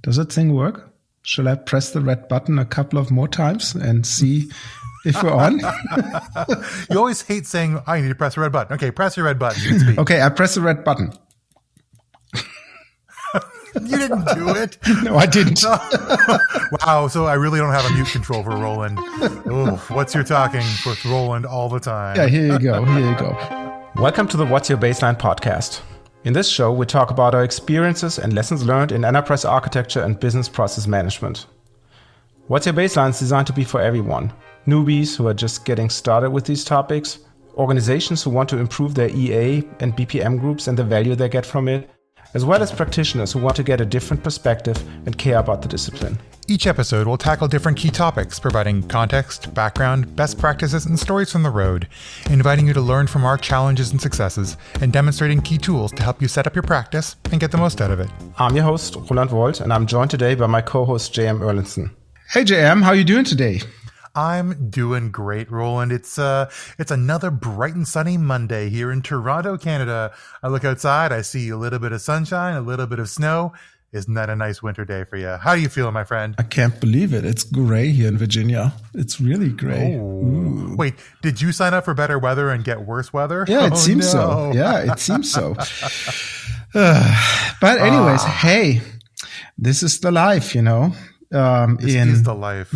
Does that thing work? Shall I press the red button a couple of more times and see if we're on? You always hate saying, I need to press the red button. Okay, press your red button. You can speak. Okay, I press the red button. You didn't do it. No, I didn't. Wow, so I really don't have a mute control for Roland. Oof, what's your talking with Roland all the time? Yeah, here you go. Welcome to the What's Your Baseline podcast. In this show, we talk about our experiences and lessons learned in enterprise architecture and business process management. What's Your Baseline is designed to be for everyone. Newbies who are just getting started with these topics, organizations who want to improve their EA and BPM groups and the value they get from it, as well as practitioners who want to get a different perspective and care about the discipline. Each episode will tackle different key topics, providing context, background, best practices, and stories from the road, inviting you to learn from our challenges and successes, and demonstrating key tools to help you set up your practice and get the most out of it. I'm your host, Roland Wolt, and I'm joined today by my co-host, JM Erlinson. Hey, JM, how are you doing today? I'm doing great, Roland. It's another bright and sunny Monday here in Toronto, Canada. I look outside, I see a little bit of sunshine, a little bit of snow. Isn't that a nice winter day for you? How are you feeling, my friend? I can't believe it. It's gray here in Virginia. It's really gray. Oh. Wait, did you sign up for better weather and get worse weather? Yeah, it seems so. Yeah, it seems so. But anyways, hey, this is the life, you know. This is the life.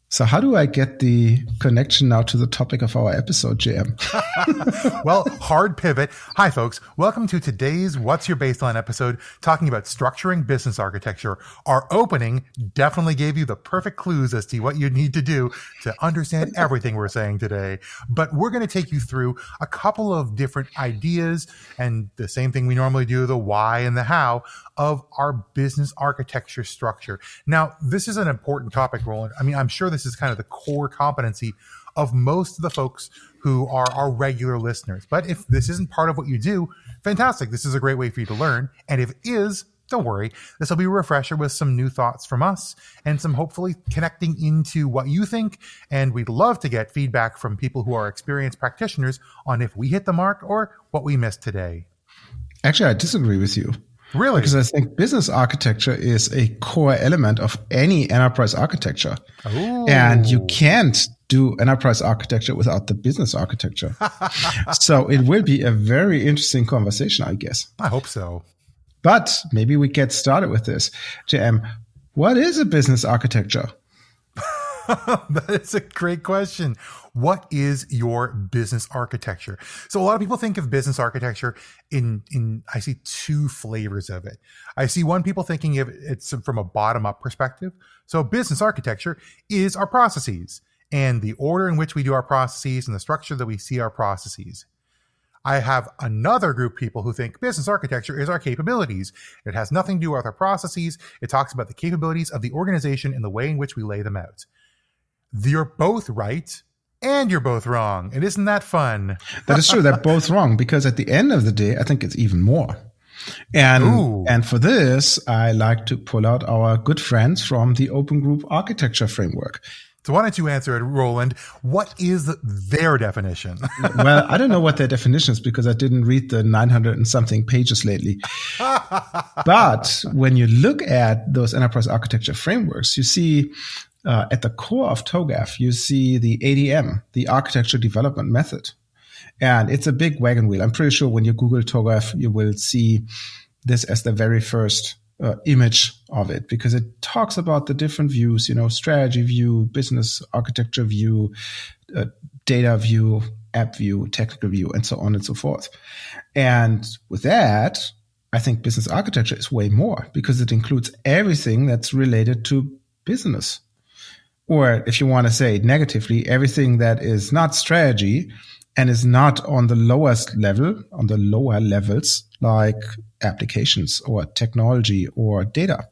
So how do I get the connection now to the topic of our episode, JM? Well, hard pivot. Hi, folks. Welcome to today's What's Your Baseline episode, talking about structuring business architecture. Our opening definitely gave you the perfect clues as to what you need to do to understand everything we're saying today. But we're going to take you through a couple of different ideas and the same thing we normally do, the why and the how of our business architecture structure. Now, this is an important topic, Roland. I mean, I'm sure this is kind of the core competency of most of the folks who are our regular listeners. But if this isn't part of what you do, fantastic. This is a great way for you to learn. And if it is, don't worry. This will be a refresher with some new thoughts from us and some hopefully connecting into what you think. And we'd love to get feedback from people who are experienced practitioners on if we hit the mark or what we missed today. Actually, I disagree with you. Really? Because I think business architecture is a core element of any enterprise architecture. Ooh. And you can't do enterprise architecture without the business architecture. So it will be a very interesting conversation, I guess. I hope so. But maybe we get started with this. JM, what is a business architecture? That is a great question. What is your business architecture? So a lot of people think of business architecture in I see two flavors of it. I see one people thinking of it's from a bottom-up perspective. So business architecture is our processes and the order in which we do our processes and the structure that we see our processes. I have another group of people who think business architecture is our capabilities. It has nothing to do with our processes. It talks about the capabilities of the organization and the way in which we lay them out. You're both right and you're both wrong. And isn't that fun? That is true. They're both wrong because at the end of the day, I think it's even more. And for this, I like to pull out our good friends from the Open Group Architecture Framework. So why don't you answer it, Roland? What is their definition? Well, I don't know what their definition is because I didn't read the 900 and something pages lately. But when you look at those enterprise architecture frameworks, you see at the core of TOGAF, you see the ADM, the Architecture Development Method. And it's a big wagon wheel. I'm pretty sure when you Google TOGAF, you will see this as the very first image of it because it talks about the different views, you know, strategy view, business architecture view, data view, app view, technical view, and so on and so forth. And with that, I think business architecture is way more because it includes everything that's related to business. Or if you want to say it negatively, everything that is not strategy and is not on the lowest level, on the lower levels, like applications or technology or data.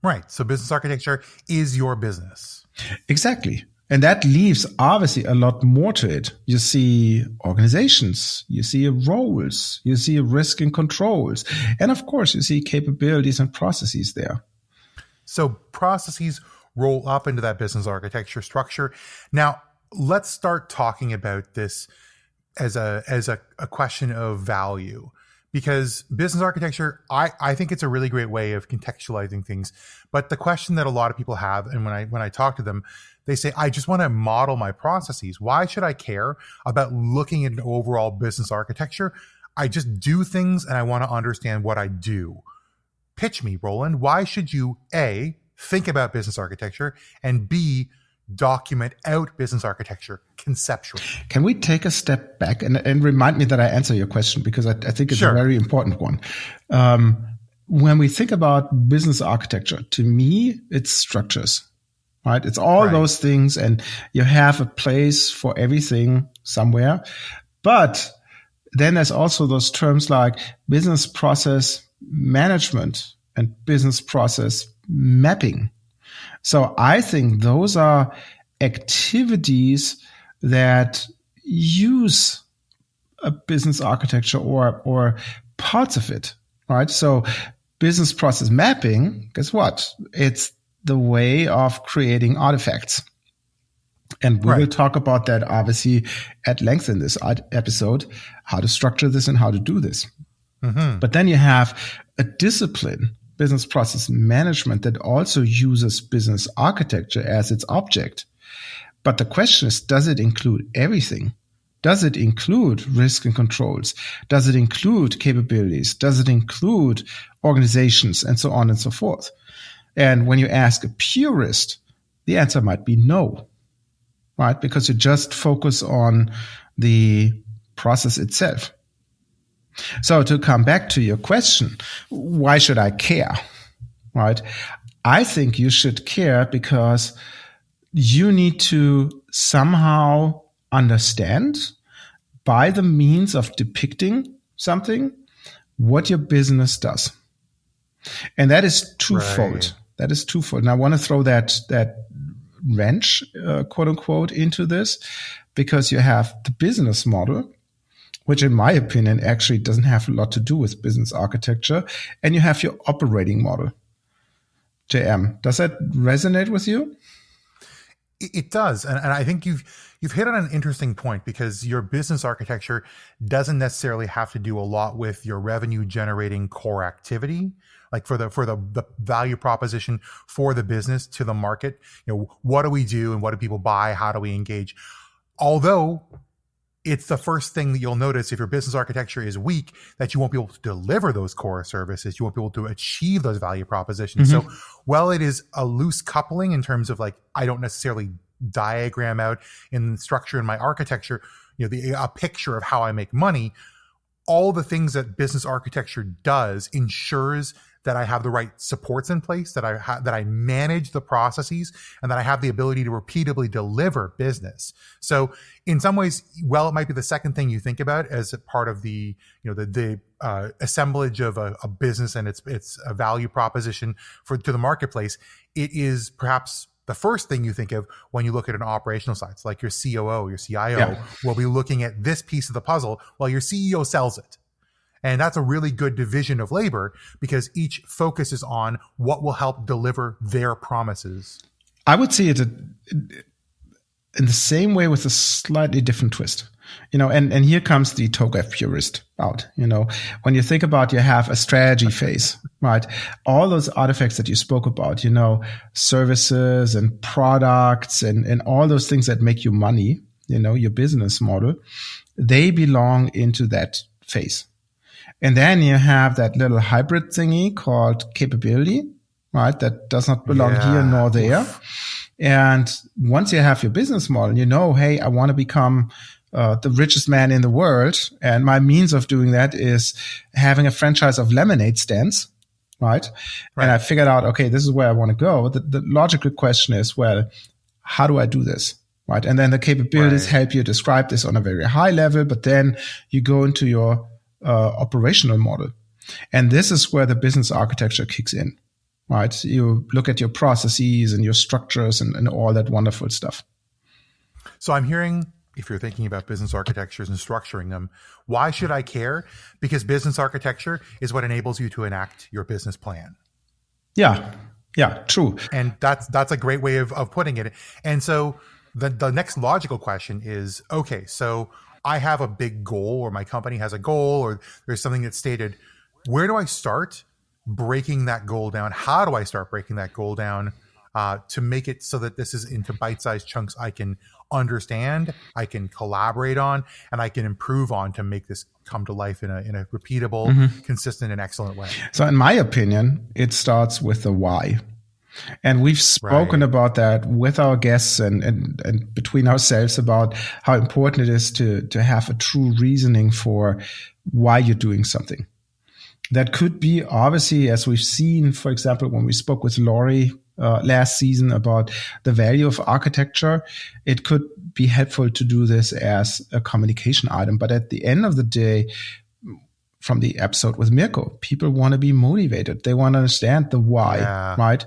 Right. So business architecture is your business. Exactly. And that leaves obviously a lot more to it. You see organizations, you see roles, you see risk and controls. And of course, you see capabilities and processes there. So processes roll up into that business architecture structure. Now, let's start talking about this as a question of value, because business architecture, I think it's a really great way of contextualizing things. But the question that a lot of people have, and when I talk to them, they say, I just want to model my processes. Why should I care about looking at an overall business architecture? I just do things and I want to understand what I do. Pitch me, Roland. Why should you, A, think about business architecture, and B, document out business architecture conceptually? Can we take a step back and remind me that I answer your question, because I think it's a very important one. When we think about business architecture, to me, it's structures, right? It's all those things, and you have a place for everything somewhere. But then there's also those terms like business process management and business process mapping. So I think those are activities that use a business architecture or parts of it, right? So business process mapping, guess what? It's the way of creating artifacts. And we will talk about that obviously at length in this episode, how to structure this and how to do this. Mm-hmm. But then you have a discipline, business process management, that also uses business architecture as its object. But the question is, does it include everything? Does it include risk and controls? Does it include capabilities? Does it include organizations, and so on and so forth? And when you ask a purist, the answer might be no, right? Because you just focus on the process itself. So to come back to your question, why should I care, right? I think you should care because you need to somehow understand, by the means of depicting something, what your business does. And that is twofold. Right. That is twofold. And I want to throw that wrench, quote unquote, into this, because you have the business model, which in my opinion actually doesn't have a lot to do with business architecture, and you have your operating model. JM, does that resonate with you? It does. And I think you've hit on an interesting point, because your business architecture doesn't necessarily have to do a lot with your revenue generating core activity, like for the value proposition for the business to the market. You know, what do we do and what do people buy? How do we engage? Although it's the first thing that you'll notice if your business architecture is weak, that you won't be able to deliver those core services. You won't be able to achieve those value propositions. Mm-hmm. So while it is a loose coupling in terms of, like, I don't necessarily diagram out in structure in my architecture, you know, a picture of how I make money, all the things that business architecture does ensures that I have the right supports in place, that I manage the processes, and that I have the ability to repeatably deliver business. So in some ways, well, it might be the second thing you think about as a part of the, you know, the assemblage of a business and its a value proposition to the marketplace. It is perhaps the first thing you think of when you look at an operational side. So like your COO, your CIO will be looking at this piece of the puzzle while your CEO sells it. And that's a really good division of labor, because each focuses on what will help deliver their promises. I would see it in the same way with a slightly different twist. You know, and here comes the TOGAF purist out. You know, when you think about, you have a strategy phase, right? All those artifacts that you spoke about, you know, services and products and all those things that make you money, you know, your business model, they belong into that phase. And then you have that little hybrid thingy called capability, right? That does not belong here nor there. And once you have your business model, you know, hey, I want to become the richest man in the world. And my means of doing that is having a franchise of lemonade stands, right? And I figured out, okay, this is where I want to go. The logical question is, well, how do I do this? Right. And then the capabilities help you describe this on a very high level, but then you go into your operational model. And this is where the business architecture kicks in, right? You look at your processes and your structures and all that wonderful stuff. So I'm hearing, if you're thinking about business architectures and structuring them, why should I care? Because business architecture is what enables you to enact your business plan. Yeah, true. And that's a great way of putting it. And so the next logical question is, okay, so I have a big goal, or my company has a goal, or there's something that's stated. Where do I start breaking that goal down? How do I start breaking that goal down to make it so that this is into bite-sized chunks I can understand, I can collaborate on, and I can improve on to make this come to life in a repeatable, consistent, and excellent way? So in my opinion, it starts with the why. And we've spoken about that with our guests and between ourselves about how important it is to have a true reasoning for why you're doing something. That could be, obviously, as we've seen, for example, when we spoke with Laurie last season about the value of architecture, it could be helpful to do this as a communication item. But at the end of the day, from the episode with Mirko, people want to be motivated. They want to understand the why, right?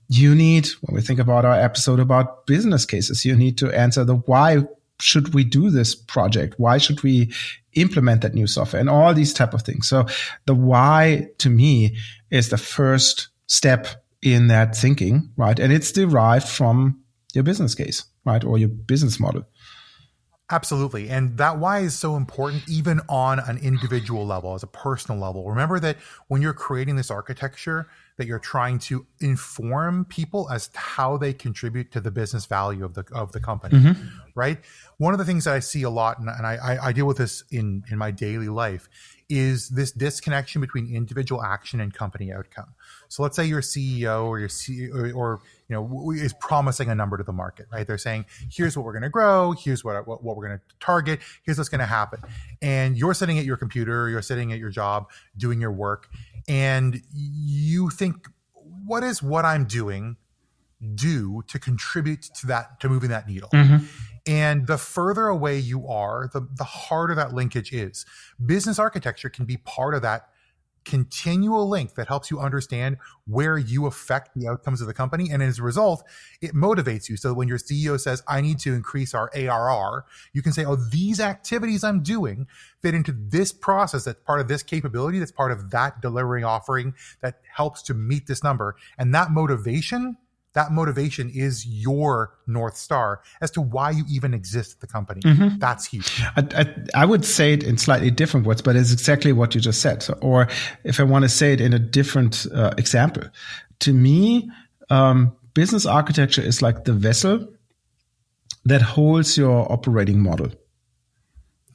You need, when we think about our episode about business cases, you need to answer the why should we do this project? Why should we implement that new software? And all these type of things. So the why, to me, is the first step in that thinking, right? And it's derived from your business case, right? Or your business model. Absolutely. And that why is so important, even on an individual level, as a personal level. Remember that when you're creating this architecture, that you're trying to inform people as to how they contribute to the business value of the company, right? One of the things that I see a lot, and I deal with this in my daily life, is this disconnection between individual action and company outcome. So let's say your CEO or your CEO or is promising a number to the market, right? They're saying, here's what we're going to grow, here's what we're going to target, here's what's going to happen. And you're sitting at your computer, you're sitting at your job, doing your work, and you think, what is what I'm doing do to contribute to that, to moving that needle? And the further away you are, the harder that linkage is. Business architecture can be part of that continual link that helps you understand where you affect the outcomes of the company. And as a result, it motivates you. So when your CEO says, I need to increase our ARR, you can say, oh, these activities I'm doing fit into this process that's part of this capability, that's part of that delivering offering that helps to meet this number. And that motivation is your North Star as to why you even exist at the company. That's huge. I would say it in slightly different words, but it's exactly what you just said. So, or if I want to say it in a different example, to me, business architecture is like the vessel that holds your operating model.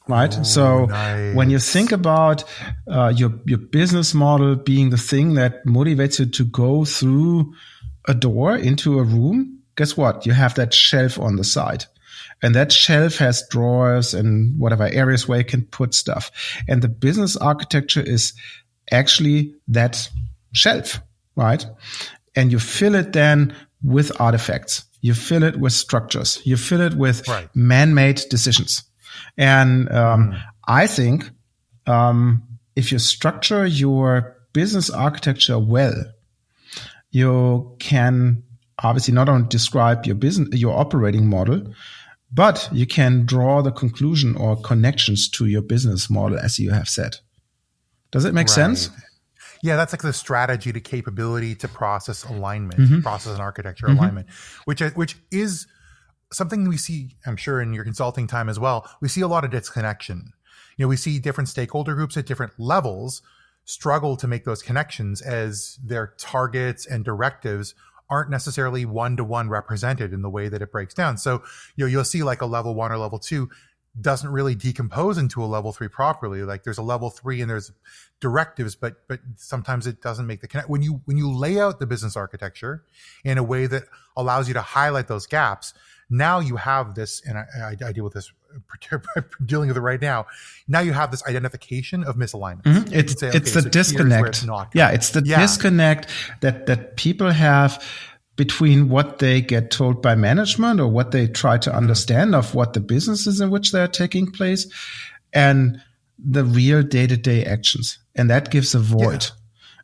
Right. Oh, so nice. When you think about your business model being the thing that motivates you to go through a door into a room, guess what? You have that shelf on the side. And that shelf has drawers and whatever areas where you can put stuff. And the business architecture is actually that shelf, right? And you fill it then with artifacts. You fill it with structures. You fill it with man-made decisions. And I think if you structure your business architecture well, you can obviously not only describe your business, your operating model, but you can draw the conclusion or connections to your business model, as you have said. Does it make sense? Yeah, that's like the strategy to capability to process alignment, process and architecture alignment, which is something we see, I'm sure, in your consulting time as well. We see a lot of disconnection. We see different stakeholder groups at different levels struggle to make those connections as their targets and directives aren't necessarily one-to-one represented in the way that it breaks down. So, you'll see like a level 1 or level 2 doesn't really decompose into a level 3 properly. Like there's a level 3 and there's directives, but sometimes it doesn't make the connect. When you lay out the business architecture in a way that allows you to highlight those gaps, now you have this, and I deal with this, dealing with it right now. Now you have this identification of misalignment. It's the disconnect. It's the disconnect that people have between what they get told by management or what they try to understand of what the businesses in which they're taking place and the real day-to-day actions. And that gives a void.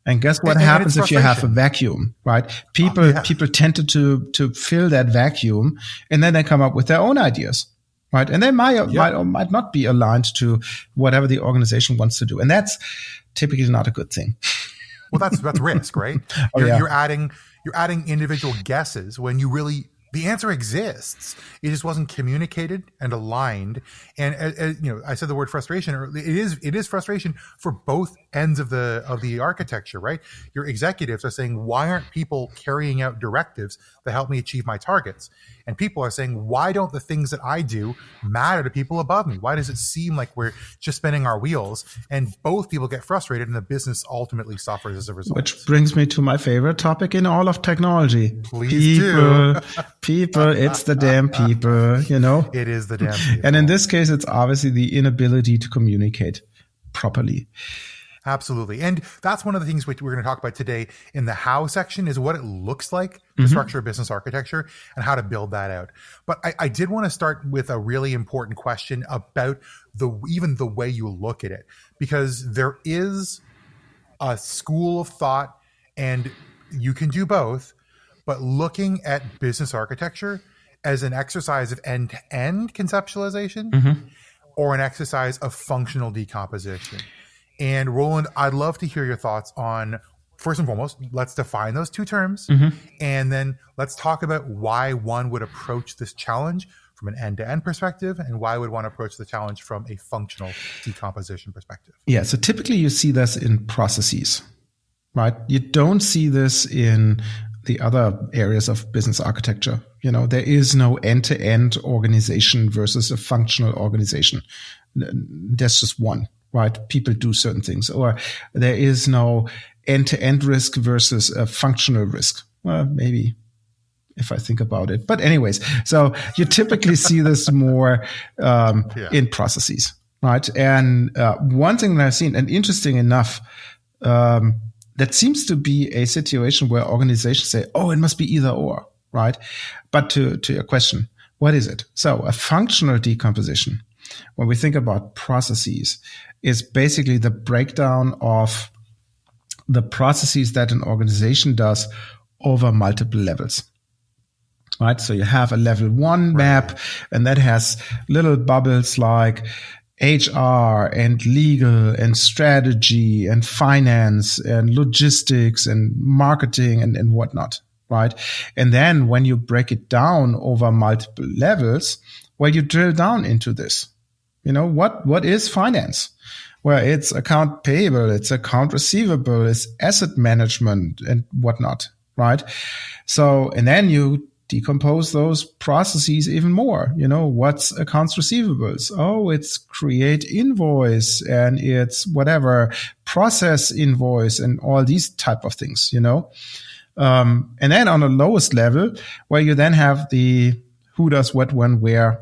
And guess what happens if you have a vacuum, right? People tend to fill that vacuum, and then they come up with their own ideas, right? And they might or might not be aligned to whatever the organization wants to do, and that's typically not a good thing. Well, that's risk, right? You're adding individual guesses when you really The answer exists. It just wasn't communicated and aligned. And I said the word frustration. It is frustration for both ends of the architecture, right? Your executives are saying, why aren't people carrying out directives that help me achieve my targets? And people are saying, why don't the things that I do matter to people above me? Why does it seem like we're just spinning our wheels? And both people get frustrated, and the business ultimately suffers as a result. Which brings me to my favorite topic in all of technology. Please do. People, it's the damn people, you know? It is the damn people. And in this case, it's obviously the inability to communicate properly. Absolutely. And that's one of the things we're going to talk about today in the how section, is what it looks like to structure a business architecture and how to build that out. But I did want to start with a really important question about even the way you look at it, because there is a school of thought, and you can do both, but looking at business architecture as an exercise of end-to-end conceptualization or an exercise of functional decomposition. And Roland, I'd love to hear your thoughts on, first and foremost, let's define those two terms. And then let's talk about why one would approach this challenge from an end-to-end perspective and why would one approach the challenge from a functional decomposition perspective. Yeah, so typically you see this in processes, right? You don't see this in the other areas of business architecture. You know, there is no end-to-end organization versus a functional organization. There's just one. Right? People do certain things, or there is no end-to-end risk versus a functional risk. Well, maybe if I think about it, but anyways, so you typically see this more in processes, right? And one thing that I've seen, and interesting enough, that seems to be a situation where organizations say, "Oh, it must be either or," right? But to your question, what is it? So a functional decomposition, when we think about processes, is basically the breakdown of the processes that an organization does over multiple levels. Right? So you have a level 1 map, and that has little bubbles like HR and legal and strategy and finance and logistics and marketing and whatnot. Right? And then when you break it down over multiple levels, well, you drill down into this. You know, what is finance? Well, it's account payable, it's account receivable, it's asset management and whatnot, right? So, and then you decompose those processes even more. You know, what's accounts receivables? Oh, it's create invoice and it's whatever, process invoice and all these type of things, you know? And then on the lowest level, where you then have the who does what, when, where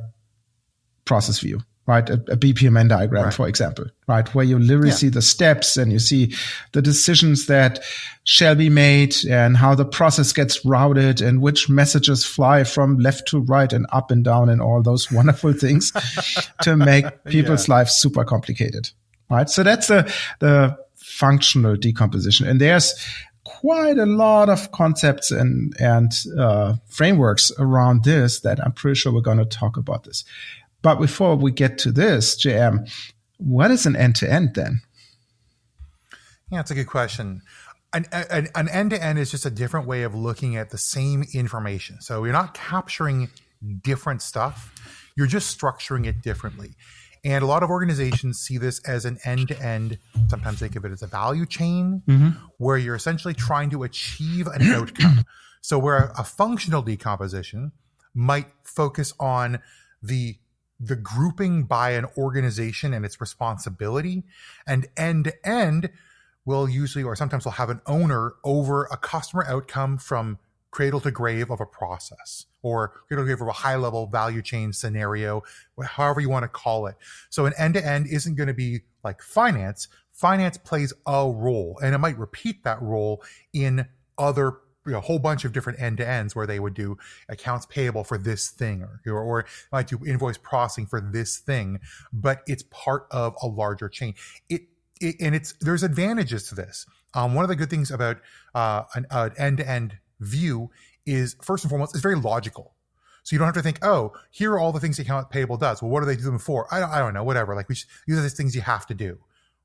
process view. Right, a BPMN diagram, for example, right, where you literally see the steps and you see the decisions that shall be made and how the process gets routed and which messages fly from left to right and up and down and all those wonderful things to make people's lives super complicated, right? So that's the functional decomposition, and there's quite a lot of concepts and frameworks around this that I'm pretty sure we're going to talk about this. But before we get to this, JM, what is an end-to-end then? Yeah, that's a good question. An end-to-end is just a different way of looking at the same information. So you're not capturing different stuff. You're just structuring it differently. And a lot of organizations see this as an end-to-end. Sometimes think of it as a value chain where you're essentially trying to achieve an outcome. So where a functional decomposition might focus on the grouping by an organization and its responsibility, and end-to-end will usually, or sometimes will have an owner over a customer outcome from cradle to grave of a process, or cradle to grave of a high-level value chain scenario, however you want to call it. So an end-to-end isn't going to be like finance. Finance plays a role, and it might repeat that role in other a whole bunch of different end-to-ends where they would do accounts payable for this thing, or might do invoice processing for this thing, but it's part of a larger chain. There's advantages to this. One of the good things about an end-to-end view is, first and foremost, it's very logical. So you don't have to think, oh, here are all the things account payable does. Well, what do they do them for? I don't know, whatever. Like these are the things you have to do.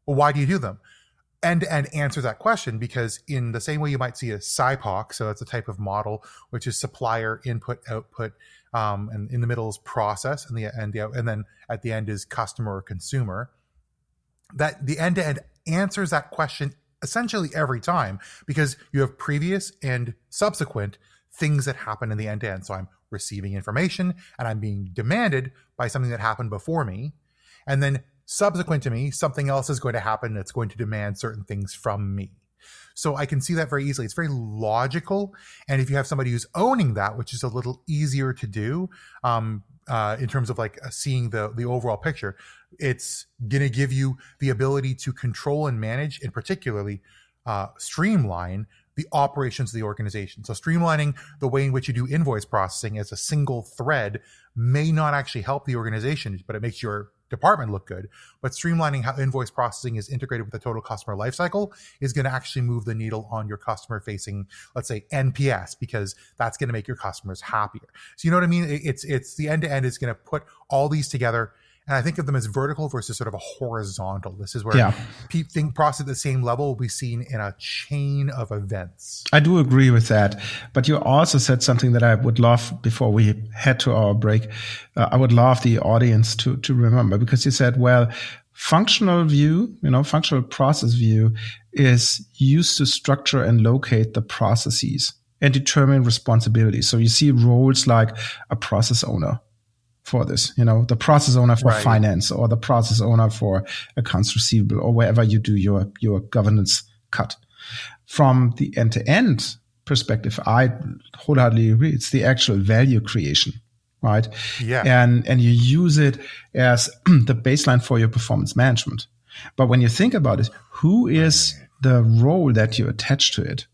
Well, why do you do them? end-to-end answers that question, because in the same way you might see a SIPOC, so that's a type of model, which is supplier input output, and in the middle is process, and then at the end is customer or consumer. That the end-to-end answers that question essentially every time, because you have previous and subsequent things that happen in the end-to-end. So I'm receiving information and I'm being demanded by something that happened before me, and then subsequent to me, something else is going to happen that's going to demand certain things from me. So I can see that very easily. It's very logical. And if you have somebody who's owning that, which is a little easier to do in terms of like seeing the overall picture, it's going to give you the ability to control and manage, and particularly streamline the operations of the organization. So streamlining the way in which you do invoice processing as a single thread may not actually help the organization, but it makes your department look good. But streamlining how invoice processing is integrated with the total customer lifecycle is going to actually move the needle on your customer facing, let's say, NPS, because that's going to make your customers happier. So you know what I mean? It's the end to end is going to put all these together. And I think of them as vertical versus sort of a horizontal. This is where think process at the same level will be seen in a chain of events. I do agree with that. But you also said something that I would love, before we head to our break, I would love the audience to remember, because you said, well, functional view, functional process view is used to structure and locate the processes and determine responsibilities. So you see roles like a process owner for this, the process owner for finance, or the process owner for accounts receivable, or wherever you do your governance cut. From the end-to-end perspective, I wholeheartedly agree. It's the actual value creation, right? Yeah. And you use it as the baseline for your performance management. But when you think about it, who is the role that you attach to it?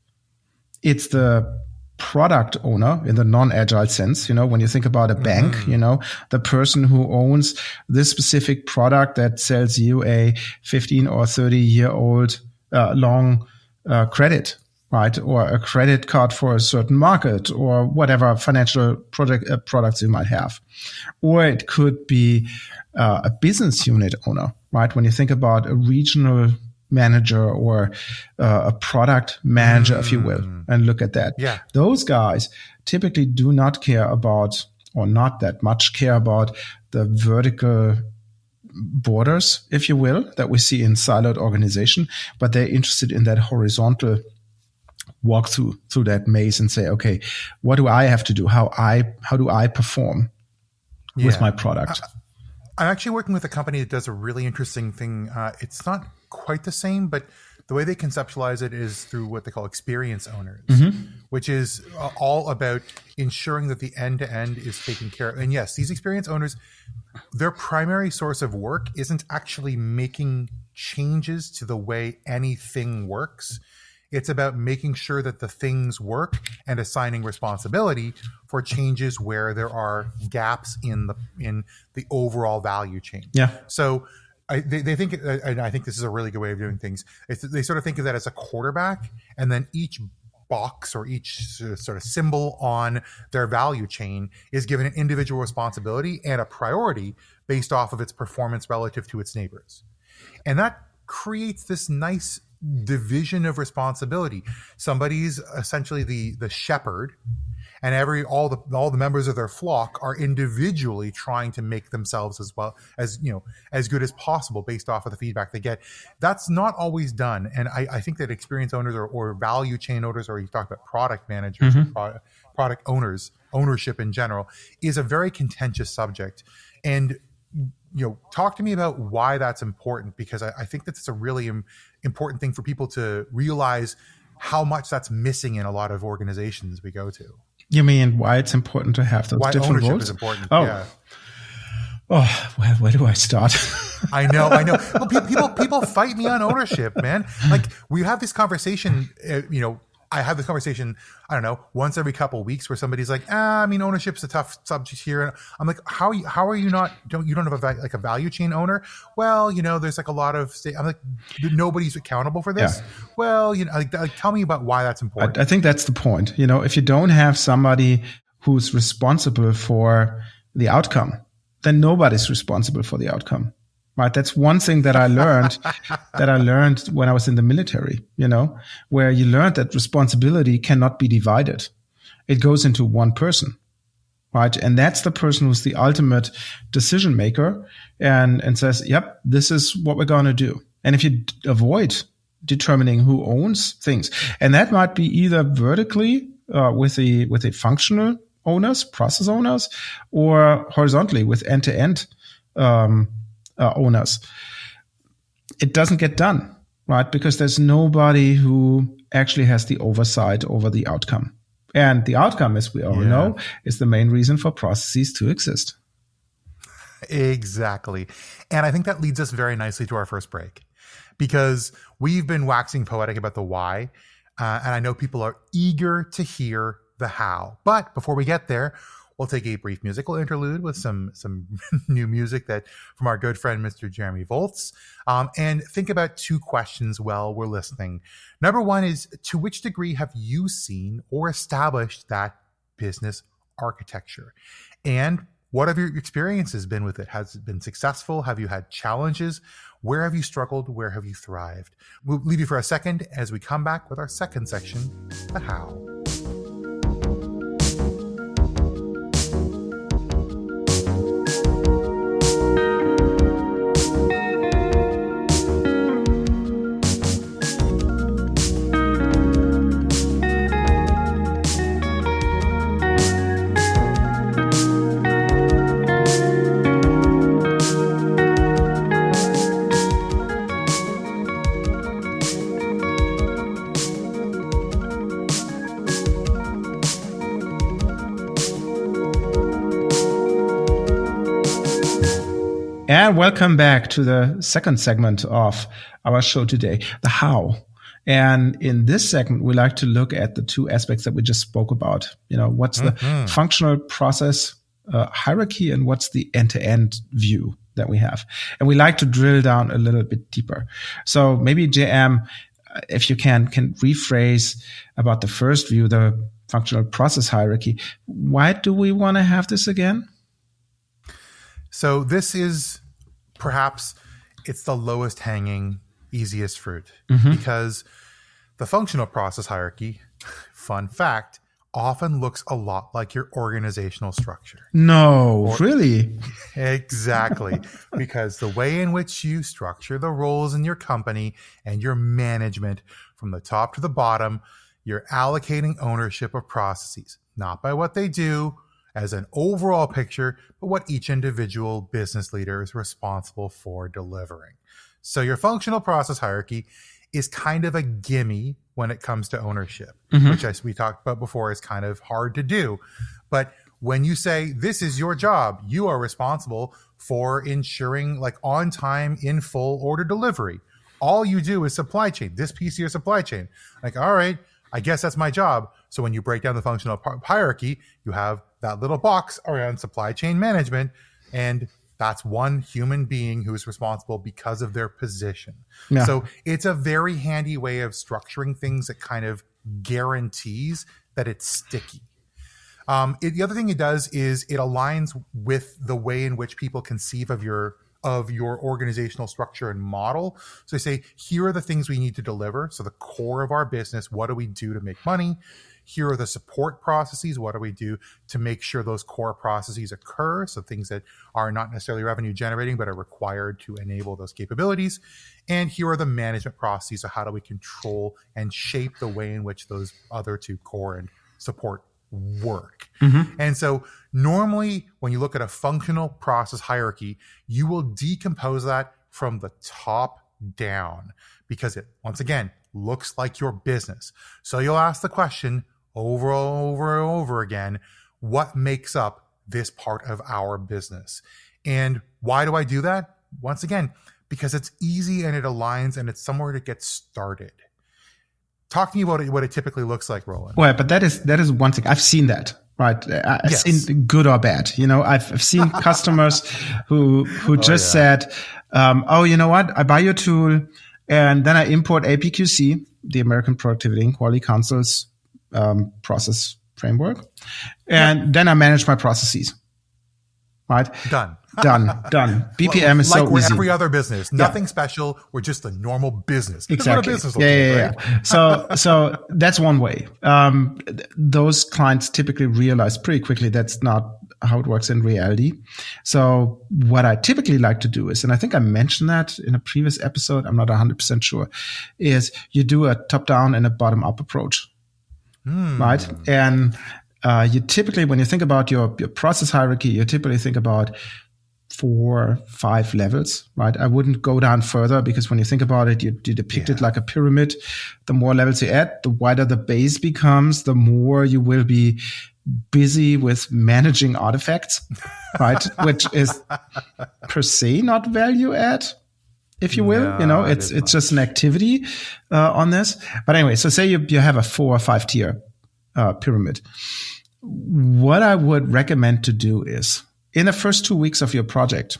It's the product owner in the non-agile sense. When you think about a bank, the person who owns this specific product that sells you a 15 or 30-year-old long credit, right? Or a credit card for a certain market, or whatever financial products you might have. Or it could be a business unit owner, right? When you think about a regional manager or a product manager, if you will, and look at that. Yeah. Those guys typically do not care about, or not that much care about, the vertical borders, if you will, that we see in siloed organization, but they're interested in that horizontal walk through that maze and say, okay, what do I have to do? How do I perform with my product? I'm actually working with a company that does a really interesting thing. It's not quite the same, but the way they conceptualize it is through what they call experience owners, which is all about ensuring that the end-to-end is taken care of. And yes, these experience owners, their primary source of work isn't actually making changes to the way anything works. It's about making sure that the things work and assigning responsibility for changes where there are gaps in the overall value chain. Yeah. So they think, and I think this is a really good way of doing things. They sort of think of that as a quarterback, and then each box or each sort of symbol on their value chain is given an individual responsibility and a priority based off of its performance relative to its neighbors. And that creates this nice division of responsibility. Somebody's essentially the shepherd, and all the members of their flock are individually trying to make themselves as well as as good as possible based off of the feedback they get. That's not always done, and I think that experience owners or value chain owners, or you talk about product managers, product owners, ownership in general, is a very contentious subject. And talk to me about why that's important, because I think that's a really important thing for people to realize how much that's missing in a lot of organizations we go to. You mean why it's important to have those different ownership roles? Is important. Oh. Yeah. Oh, well, where do I start? I know. Well, people fight me on ownership, man. Like, we have this conversation, I have this conversation, I don't know, once every couple of weeks, where somebody's like, ownership's a tough subject here. And I'm like, how are you not, you don't have a value chain owner? Well, there's like a lot of I'm like, nobody's accountable for this. Yeah. Well, tell me about why that's important. I think that's the point. If you don't have somebody who's responsible for the outcome, then nobody's responsible for the outcome. right? That's one thing that I learned when I was in the military, where you learned that responsibility cannot be divided. It goes into one person, right? And that's the person who's the ultimate decision maker and says, yep, this is what we're going to do. And if you avoid determining who owns things, and that might be either vertically with the functional owners, process owners, or horizontally with end-to-end owners, it doesn't get done, right? Because there's nobody who actually has the oversight over the outcome. And the outcome, as we all know, is the main reason for processes to exist. Exactly. And I think that leads us very nicely to our first break, because we've been waxing poetic about the why. And I know people are eager to hear the how. But before we get there, we'll take a brief musical interlude with some new music that from our good friend, Mr. Jeremy Voltz, and think about two questions while we're listening. Number one is, to which degree have you seen or established that business architecture? And what have your experiences been with it? Has it been successful? Have you had challenges? Where have you struggled? Where have you thrived? We'll leave you for a second as we come back with our second section, the how. And welcome back to the second segment of our show today, the how. And in this segment, we like to look at the two aspects that we just spoke about. What's the functional process hierarchy and what's the end-to-end view that we have. And we like to drill down a little bit deeper. So maybe JM, if you can rephrase about the first view, the functional process hierarchy. Why do we want to have this again? So this is perhaps it's the lowest hanging, easiest fruit, because the functional process hierarchy, fun fact, often looks a lot like your organizational structure. No, really? Exactly. Because the way in which you structure the roles in your company and your management from the top to the bottom, you're allocating ownership of processes, not by what they do as an overall picture, but what each individual business leader is responsible for delivering. So your functional process hierarchy is kind of a gimme when it comes to ownership, which, as we talked about before, is kind of hard to do. But when you say, this is your job, you are responsible for ensuring like on time, in full order delivery. All you do is supply chain, this piece of your supply chain. Like, all right, I guess that's my job. So when you break down the functional hierarchy, you have that little box around supply chain management, and that's one human being who's responsible because of their position. Yeah. So it's a very handy way of structuring things that kind of guarantees that it's sticky. The other thing it does is it aligns with the way in which people conceive of your organizational structure and model. So they say, here are the things we need to deliver. So the core of our business, what do we do to make money? Here are the support processes. What do we do to make sure those core processes occur? So things that are not necessarily revenue generating, but are required to enable those capabilities. And here are the management processes. So how do we control and shape the way in which those other two, core and support, work? And so normally when you look at a functional process hierarchy, you will decompose that from the top down because it, once again, looks like your business. So you'll ask the question over and over again, what makes up this part of our business? And why do I do that? Once again, because it's easy and it aligns and it's somewhere to get started. Talk to me about what it typically looks like, Roland. Well, but that is one thing. I've seen that, right? I've seen good or bad. I've seen customers who just said, oh, you know what? I buy your tool and then I import APQC, the American Productivity and Quality Council's process framework. And then I manage my processes. Right? Done. Done. BPM is like so we're easy. every other business. Nothing special. We're just a normal business. That's Exactly. what a business looks like, right? So that's one way. Those clients typically realize pretty quickly that's not how it works in reality. So what I typically like to do is, and I think I mentioned that in a previous episode, I'm not 100% sure, is you do a top-down and a bottom-up approach, right? And you typically, when you think about your process hierarchy, you typically think about 4, 5 levels, right? I wouldn't go down further because when you think about it, you depict it like a pyramid. The more levels you add, the wider the base becomes, the more you will be busy with managing artifacts, right? Which is per se not value add, if you will. No, it's just an activity on this. But anyway, so say you have a 4 or 5 tier pyramid. What I would recommend to do is, in the first 2 weeks of your project,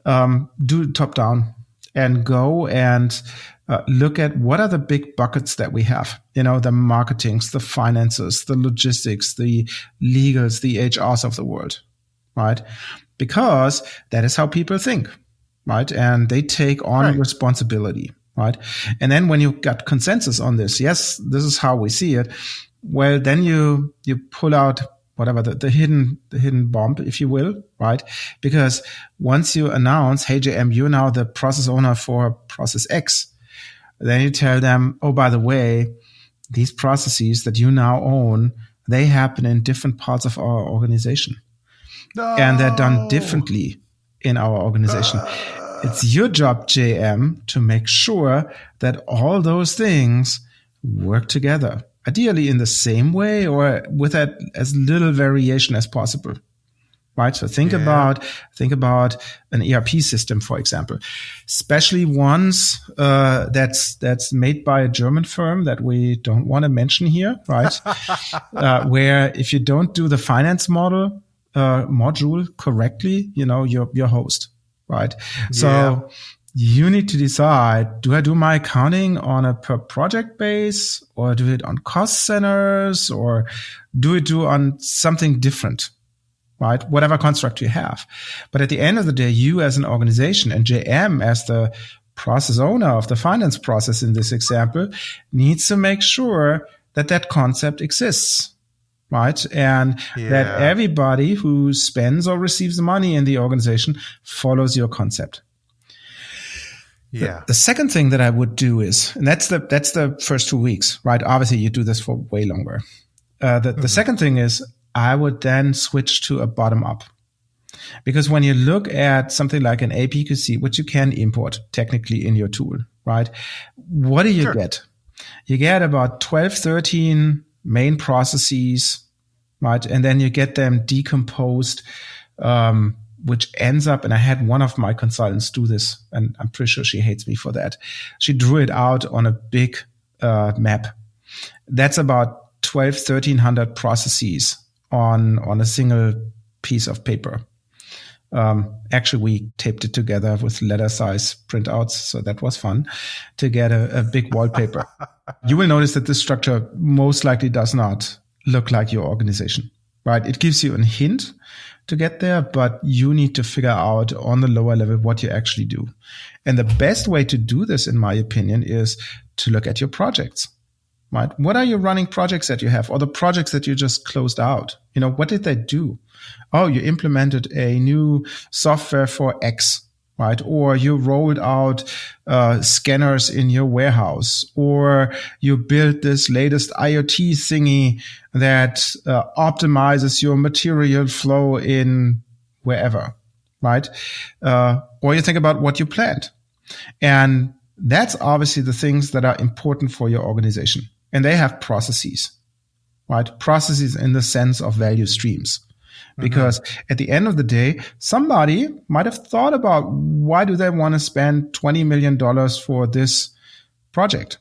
do top down and go and look at what are the big buckets that we have. The marketings, the finances, the logistics, the legals, the HRs of the world, right? Because that is how people think, right? And they take on responsibility, right? And then when you got consensus on this, yes, this is how we see it. Well, then you pull out whatever the hidden bomb, if you will, right? Because once you announce, hey, JM, you're now the process owner for process X, then you tell them, oh, by the way, these processes that you now own, they happen in different parts of our organization. No. And they're done differently in our organization. It's your job, JM, to make sure that all those things work together. Ideally in the same way or with as little variation as possible, right? So think about an ERP system, for example, especially ones that's made by a German firm that we don't want to mention here, right? Where if you don't do the finance module correctly, you're host, right? So you need to decide, do I do my accounting on a per project base or do it on cost centers or do it on something different, right? Whatever construct you have. But at the end of the day, you as an organization and JM as the process owner of the finance process in this example needs to make sure that concept exists, right? And that everybody who spends or receives money in the organization follows your concept. Yeah. The second thing that I would do is, and that's the first 2 weeks, right? Obviously, you do this for way longer. The second thing is, I would then switch to a bottom up, because when you look at something like an APQC, which you can import technically in your tool, right? What do you get? You get about 12, 13 main processes, right? And then you get them decomposed, which ends up, and I had one of my consultants do this, and I'm pretty sure she hates me for that. She drew it out on a big map. That's about 1,300 processes on a single piece of paper. Actually, we taped it together with letter size printouts, so that was fun to get a big wallpaper. You will notice that this structure most likely does not look like your organization, right? It gives you a hint to get there, but you need to figure out on the lower level what you actually do. And the best way to do this, in my opinion, is to look at your projects, right? What are your running projects that you have, or the projects that you just closed out? What did they do? Oh, you implemented a new software for X, right? Or you rolled out scanners in your warehouse, or you built this latest IoT thingy that optimizes your material flow in wherever, right? Or you think about what you planned. And that's obviously the things that are important for your organization. And they have processes, right? Processes in the sense of value streams. Because at the end of the day, somebody might have thought about, why do they want to spend $20 million for this project,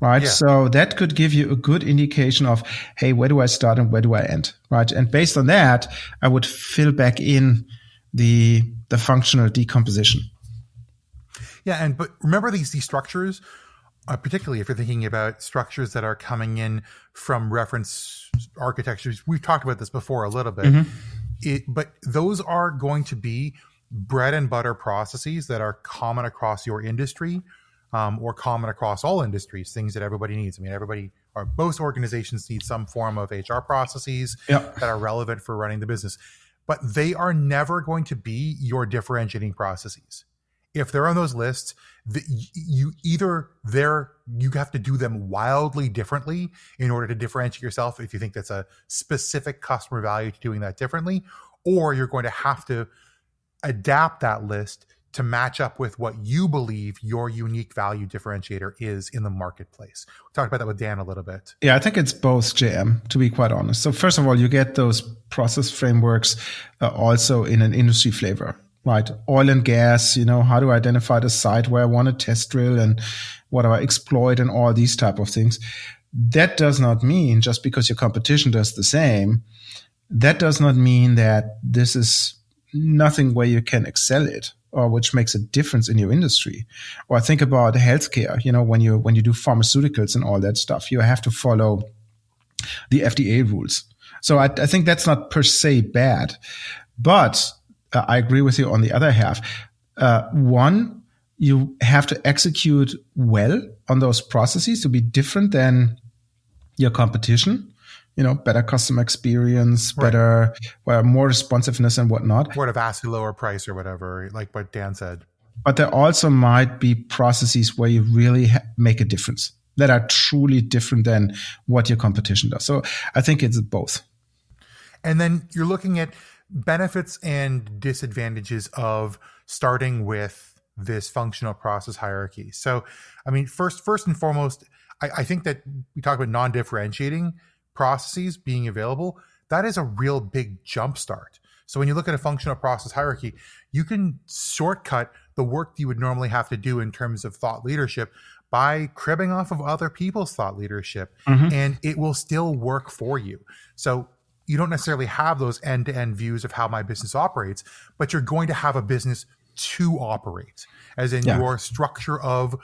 right? Yeah. So that could give you a good indication of, hey, where do I start and where do I end, right? And based on that, I would fill back in the functional decomposition. Yeah, but remember these structures, particularly if you're thinking about structures that are coming in from reference architectures. We've talked about this before a little bit. But those are going to be bread and butter processes that are common across your industry, or common across all industries, things that everybody needs. I mean, everybody or most organizations need some form of HR processes Yeah. that are relevant for running the business, but they are never going to be your differentiating processes. If they're on those lists, you have to do them wildly differently in order to differentiate yourself if you think that's a specific customer value to doing that differently, or you're going to have to adapt that list to match up with what you believe your unique value differentiator is in the marketplace. We talked about that with Dan a little bit. Yeah, I think it's both, JM, to be quite honest. So first of all, you get those process frameworks also in an industry flavor, right? Oil and gas, how do I identify the site where I want to test drill and what do I exploit and all these type of things. That does not mean just because your competition does the same, that does not mean that this is nothing where you can excel it or which makes a difference in your industry. Or think about healthcare. When you do pharmaceuticals and all that stuff, you have to follow the FDA rules. So I think that's not per se bad, but I agree with you on the other half. One, you have to execute well on those processes to be different than your competition. Better customer experience, better, more responsiveness and whatnot. Or a vastly lower price or whatever, like what Dan said. But there also might be processes where you really make a difference that are truly different than what your competition does. So I think it's both. And then you're looking at benefits and disadvantages of starting with this functional process hierarchy. So, I mean, first and foremost, I think that we talk about non-differentiating processes being available. That is a real big jump start. So when you look at a functional process hierarchy, you can shortcut the work you would normally have to do in terms of thought leadership by cribbing off of other people's thought leadership, and it will still work for you. So you don't necessarily have those end-to-end views of how my business operates, but you're going to have a business to operate, as in your structure of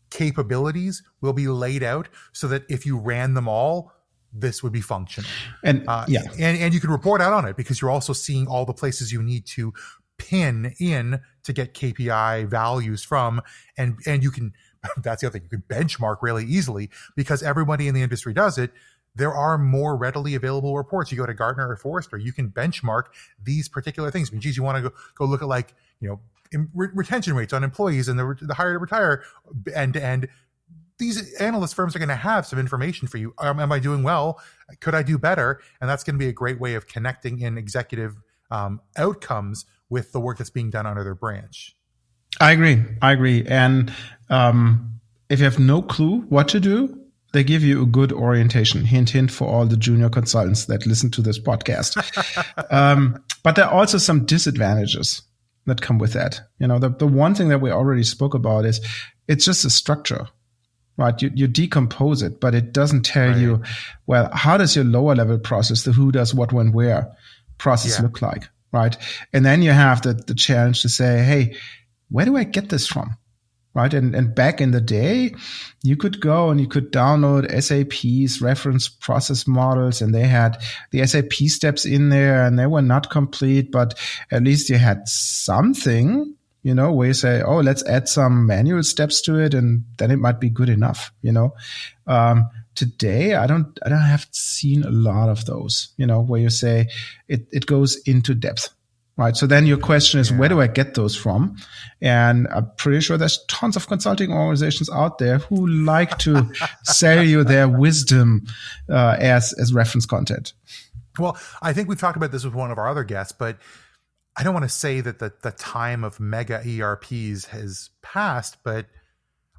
capabilities will be laid out so that if you ran them all, this would be functional. And and you can report out on it because you're also seeing all the places you need to pin in to get KPI values from. And you can, that's the other thing, you can benchmark really easily because everybody in the industry does it. There are more readily available reports. You go to Gartner or Forrester, you can benchmark these particular things. I mean, geez, you want to go look at retention rates on employees and the hire to retire end to end. These analyst firms are going to have some information for you. Am I doing well? Could I do better? And that's going to be a great way of connecting in executive outcomes with the work that's being done under their branch. I agree. And if you have no clue what to do, they give you a good orientation. Hint, hint for all the junior consultants that listen to this podcast. But there are also some disadvantages that come with that. The one thing that we already spoke about is it's just a structure. Right, you decompose it, but it doesn't tell you, well, how does your lower level process, the who does what, when, where process look like, right? And then you have the challenge to say, hey, where do I get this from, right? And back in the day, you could go and you could download SAP's reference process models, and they had the SAP steps in there, and they were not complete, but at least you had something. Where you say, oh, let's add some manual steps to it, and then it might be good enough. Today, I don't have seen a lot of those. Where you say it goes into depth, right? So then your question is, where do I get those from? And I'm pretty sure there's tons of consulting organizations out there who like to sell you their wisdom as reference content. Well, I think we've talked about this with one of our other guests, but I don't want to say that the time of mega ERPs has passed, but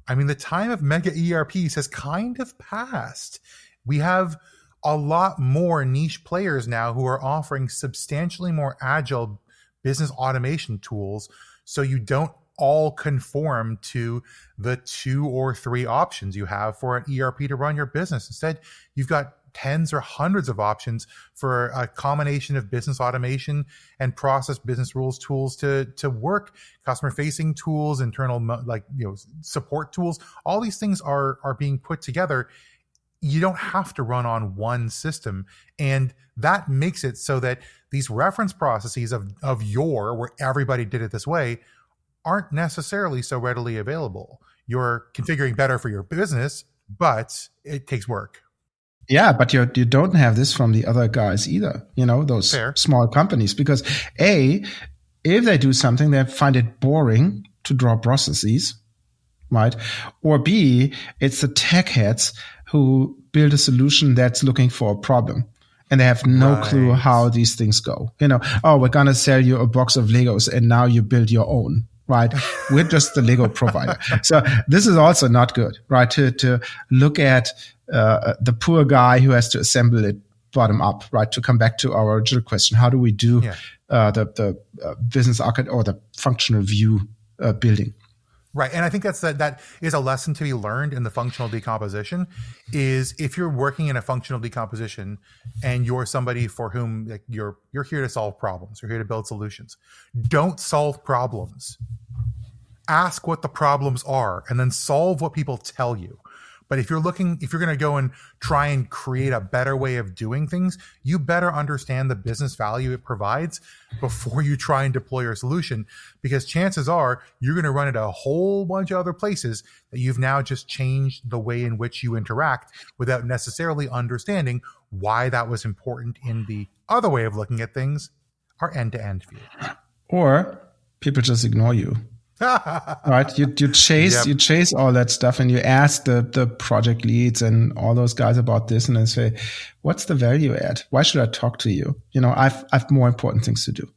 I mean, the time of mega ERPs has kind of passed. We have a lot more niche players now who are offering substantially more agile business automation tools. So you don't all conform to the 2 or 3 options you have for an ERP to run your business. Instead, you've got tens or hundreds of options for a combination of business automation and process business rules tools to work, customer facing tools, internal support tools. All these things are being put together you don't have to run on one system. And that makes it so that these reference processes of where everybody did it this way aren't necessarily so readily available. You're configuring better for your business, but it takes work. Yeah, but you don't have this from the other guys either, those Fair. small companies, because A, if they do something, they find it boring to draw processes, right? Or B, it's the tech heads who build a solution that's looking for a problem. And they have no clue how these things go. Oh, we're going to sell you a box of Legos and now you build your own, right? We're just the Lego provider. So this is also not good, right? To look at the poor guy who has to assemble it bottom up, right? To come back to our original question, how do we do the business architect or the functional view building? Right. And I think that is a lesson to be learned in the functional decomposition, is if you're working in a functional decomposition and you're somebody for whom you're here to solve problems, you're here to build solutions, don't solve problems. Ask what the problems are and then solve what people tell you. But if you're going to go and try and create a better way of doing things, you better understand the business value it provides before you try and deploy your solution, because chances are you're going to run into a whole bunch of other places that you've now just changed the way in which you interact without necessarily understanding why that was important in the other way of looking at things, our end-to-end view. Or people just ignore you. Right, you chase all that stuff, and you ask the project leads and all those guys about this, and then say, "What's the value add? Why should I talk to you? I've more important things to do."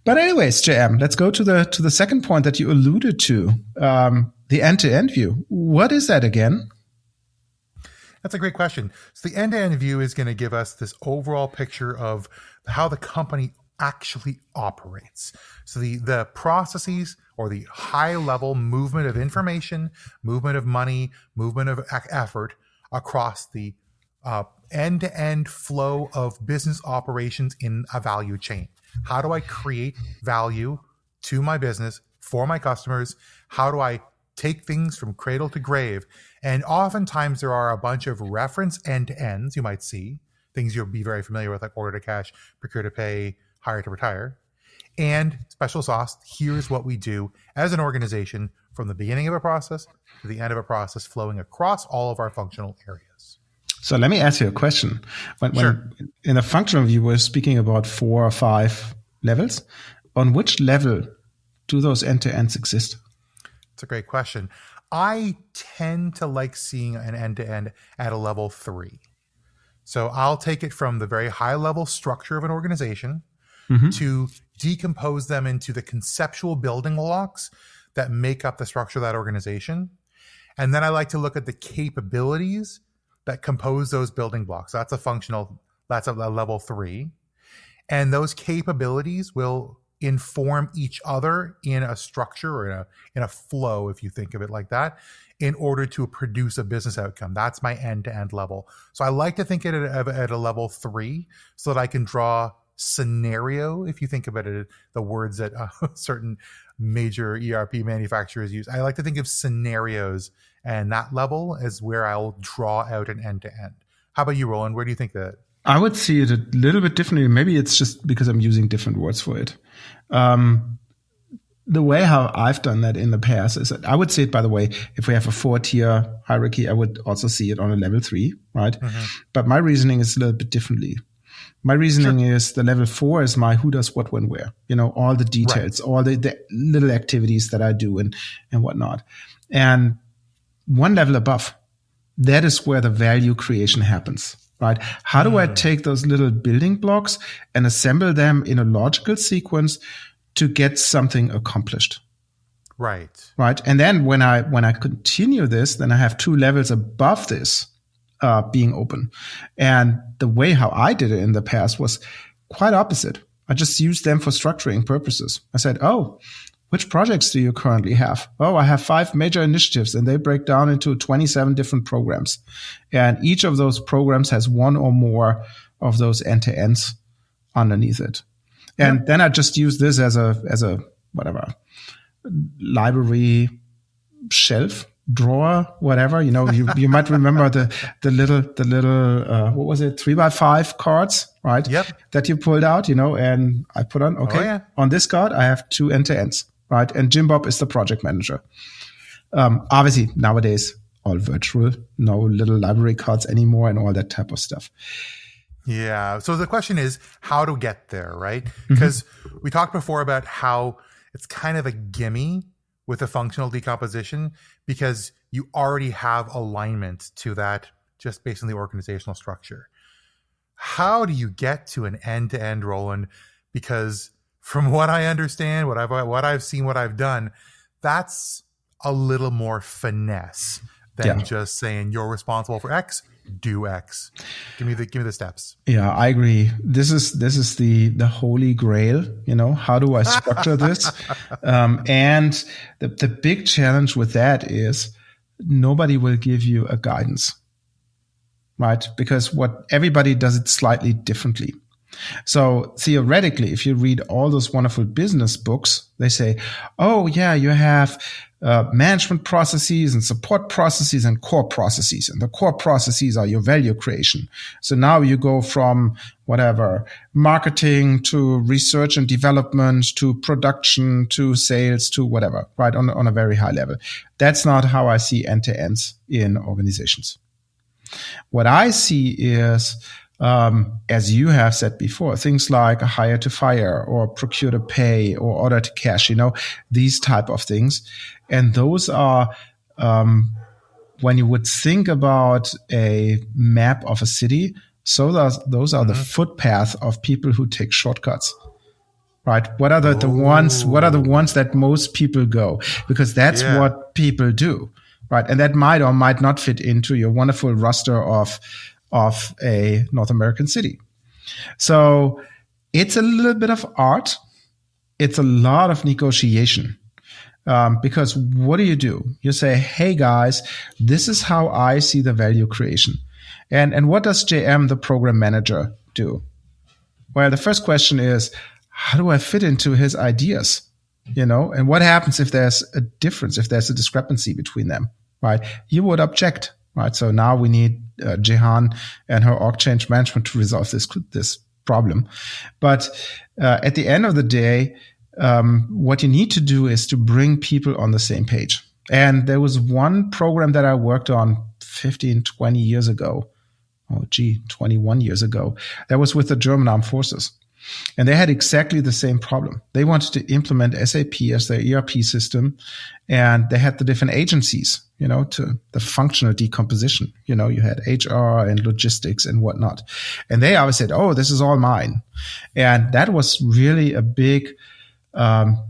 But anyways, JM, let's go to the second point that you alluded to, the end-to-end view. What is that again? That's a great question. So the end-to-end view is going to give us this overall picture of how the company actually operates. So the processes, or the high-level movement of information, movement of money, movement of effort across the end-to-end flow of business operations in a value chain. How do I create value to my business, for my customers? How do I take things from cradle to grave? And oftentimes there are a bunch of reference end-to-ends you might see, things you'll be very familiar with, like order to cash, procure to pay, hire to retire. And special sauce, here's what we do as an organization from the beginning of a process to the end of a process, flowing across all of our functional areas. So let me ask you a question. When in a functional view, we're speaking about 4 or 5 levels. On which level do those end-to-ends exist? It's a great question. I tend to like seeing an end-to-end at a level 3. So I'll take it from the very high-level structure of an organization to decompose them into the conceptual building blocks that make up the structure of that organization. And then I like to look at the capabilities that compose those building blocks. That's a level 3. And those capabilities will inform each other in a structure, or in a flow, if you think of it like that, in order to produce a business outcome. That's my end-to-end level. So I like to think at a level 3 so that I can draw scenario, if you think about it, the words that certain major ERP manufacturers use. I like to think of scenarios, and that level is where I'll draw out an end-to-end. How about you, Roland? Where do you think that? I would see it a little bit differently. Maybe it's just because I'm using different words for it. The way how I've done that in the past is that I would say it, by the way, if we have a 4-tier hierarchy, I would also see it on a level 3, right? But my reasoning is a little bit differently. My reasoning is the level 4 is my who does what when where, all the details, all the little activities that I do and whatnot. And one level above, that is where the value creation happens, right? How do I take those little building blocks and assemble them in a logical sequence to get something accomplished? Right. And then when I continue this, then I have 2 levels above this being open. And the way how I did it in the past was quite opposite. I just used them for structuring purposes. I said, which projects do you currently have? I have 5 major initiatives, and they break down into 27 different programs. And each of those programs has 1 or more of those end-to-ends underneath it. And then I just use this as a whatever library shelf drawer, whatever. You might remember the little what was it, 3x5 cards, right? Yep. That you pulled out, and I put on, okay, on this card I have 2 end-to-ends, right? And Jim Bob is the project manager. Obviously nowadays all virtual, no little library cards anymore and all that type of stuff. Yeah. So the question is how to get there, right? Because we talked before about how it's kind of a gimme with a functional decomposition because you already have alignment to that just based on the organizational structure. How do you get to an end-to-end, Roland? Because from what I understand, what I've seen, what I've done, that's a little more finesse than just saying you're responsible for X, do X. Give me the steps. Yeah, I agree. This is the holy grail. How do I structure this? And the big challenge with that is nobody will give you a guidance, right? Because what everybody does it slightly differently. So theoretically, if you read all those wonderful business books, they say, oh yeah, you have management processes and support processes and core processes. And the core processes are your value creation. So now you go from whatever, marketing to research and development to production to sales to whatever, right? On a very high level. That's not how I see end-to-ends in organizations. What I see is, as you have said before, things like a hire to fire or procure to pay or order to cash, these type of things. And those are, when you would think about a map of a city, those are the footpath of people who take shortcuts. Right. What are the ones that most people go? Because that's what people do. Right. And that might or might not fit into your wonderful roster of a North American city. So it's a little bit of art. It's a lot of negotiation. Because what do? You say, hey guys, this is how I see the value creation. And what does JM, the program manager, do? Well, the first question is, how do I fit into his ideas? And what happens if there's a difference, if there's a discrepancy between them, right? You would object, right? So now we need Jehan and her org change management to resolve this problem. But at the end of the day, what you need to do is to bring people on the same page. And there was one program that I worked on 15, 20 years ago. 21 years ago. That was with the German Armed Forces. And they had exactly the same problem. They wanted to implement SAP as their ERP system. And they had the different agencies, to the functional decomposition. You had HR and logistics and whatnot. And they always said, oh, this is all mine. And that was really a big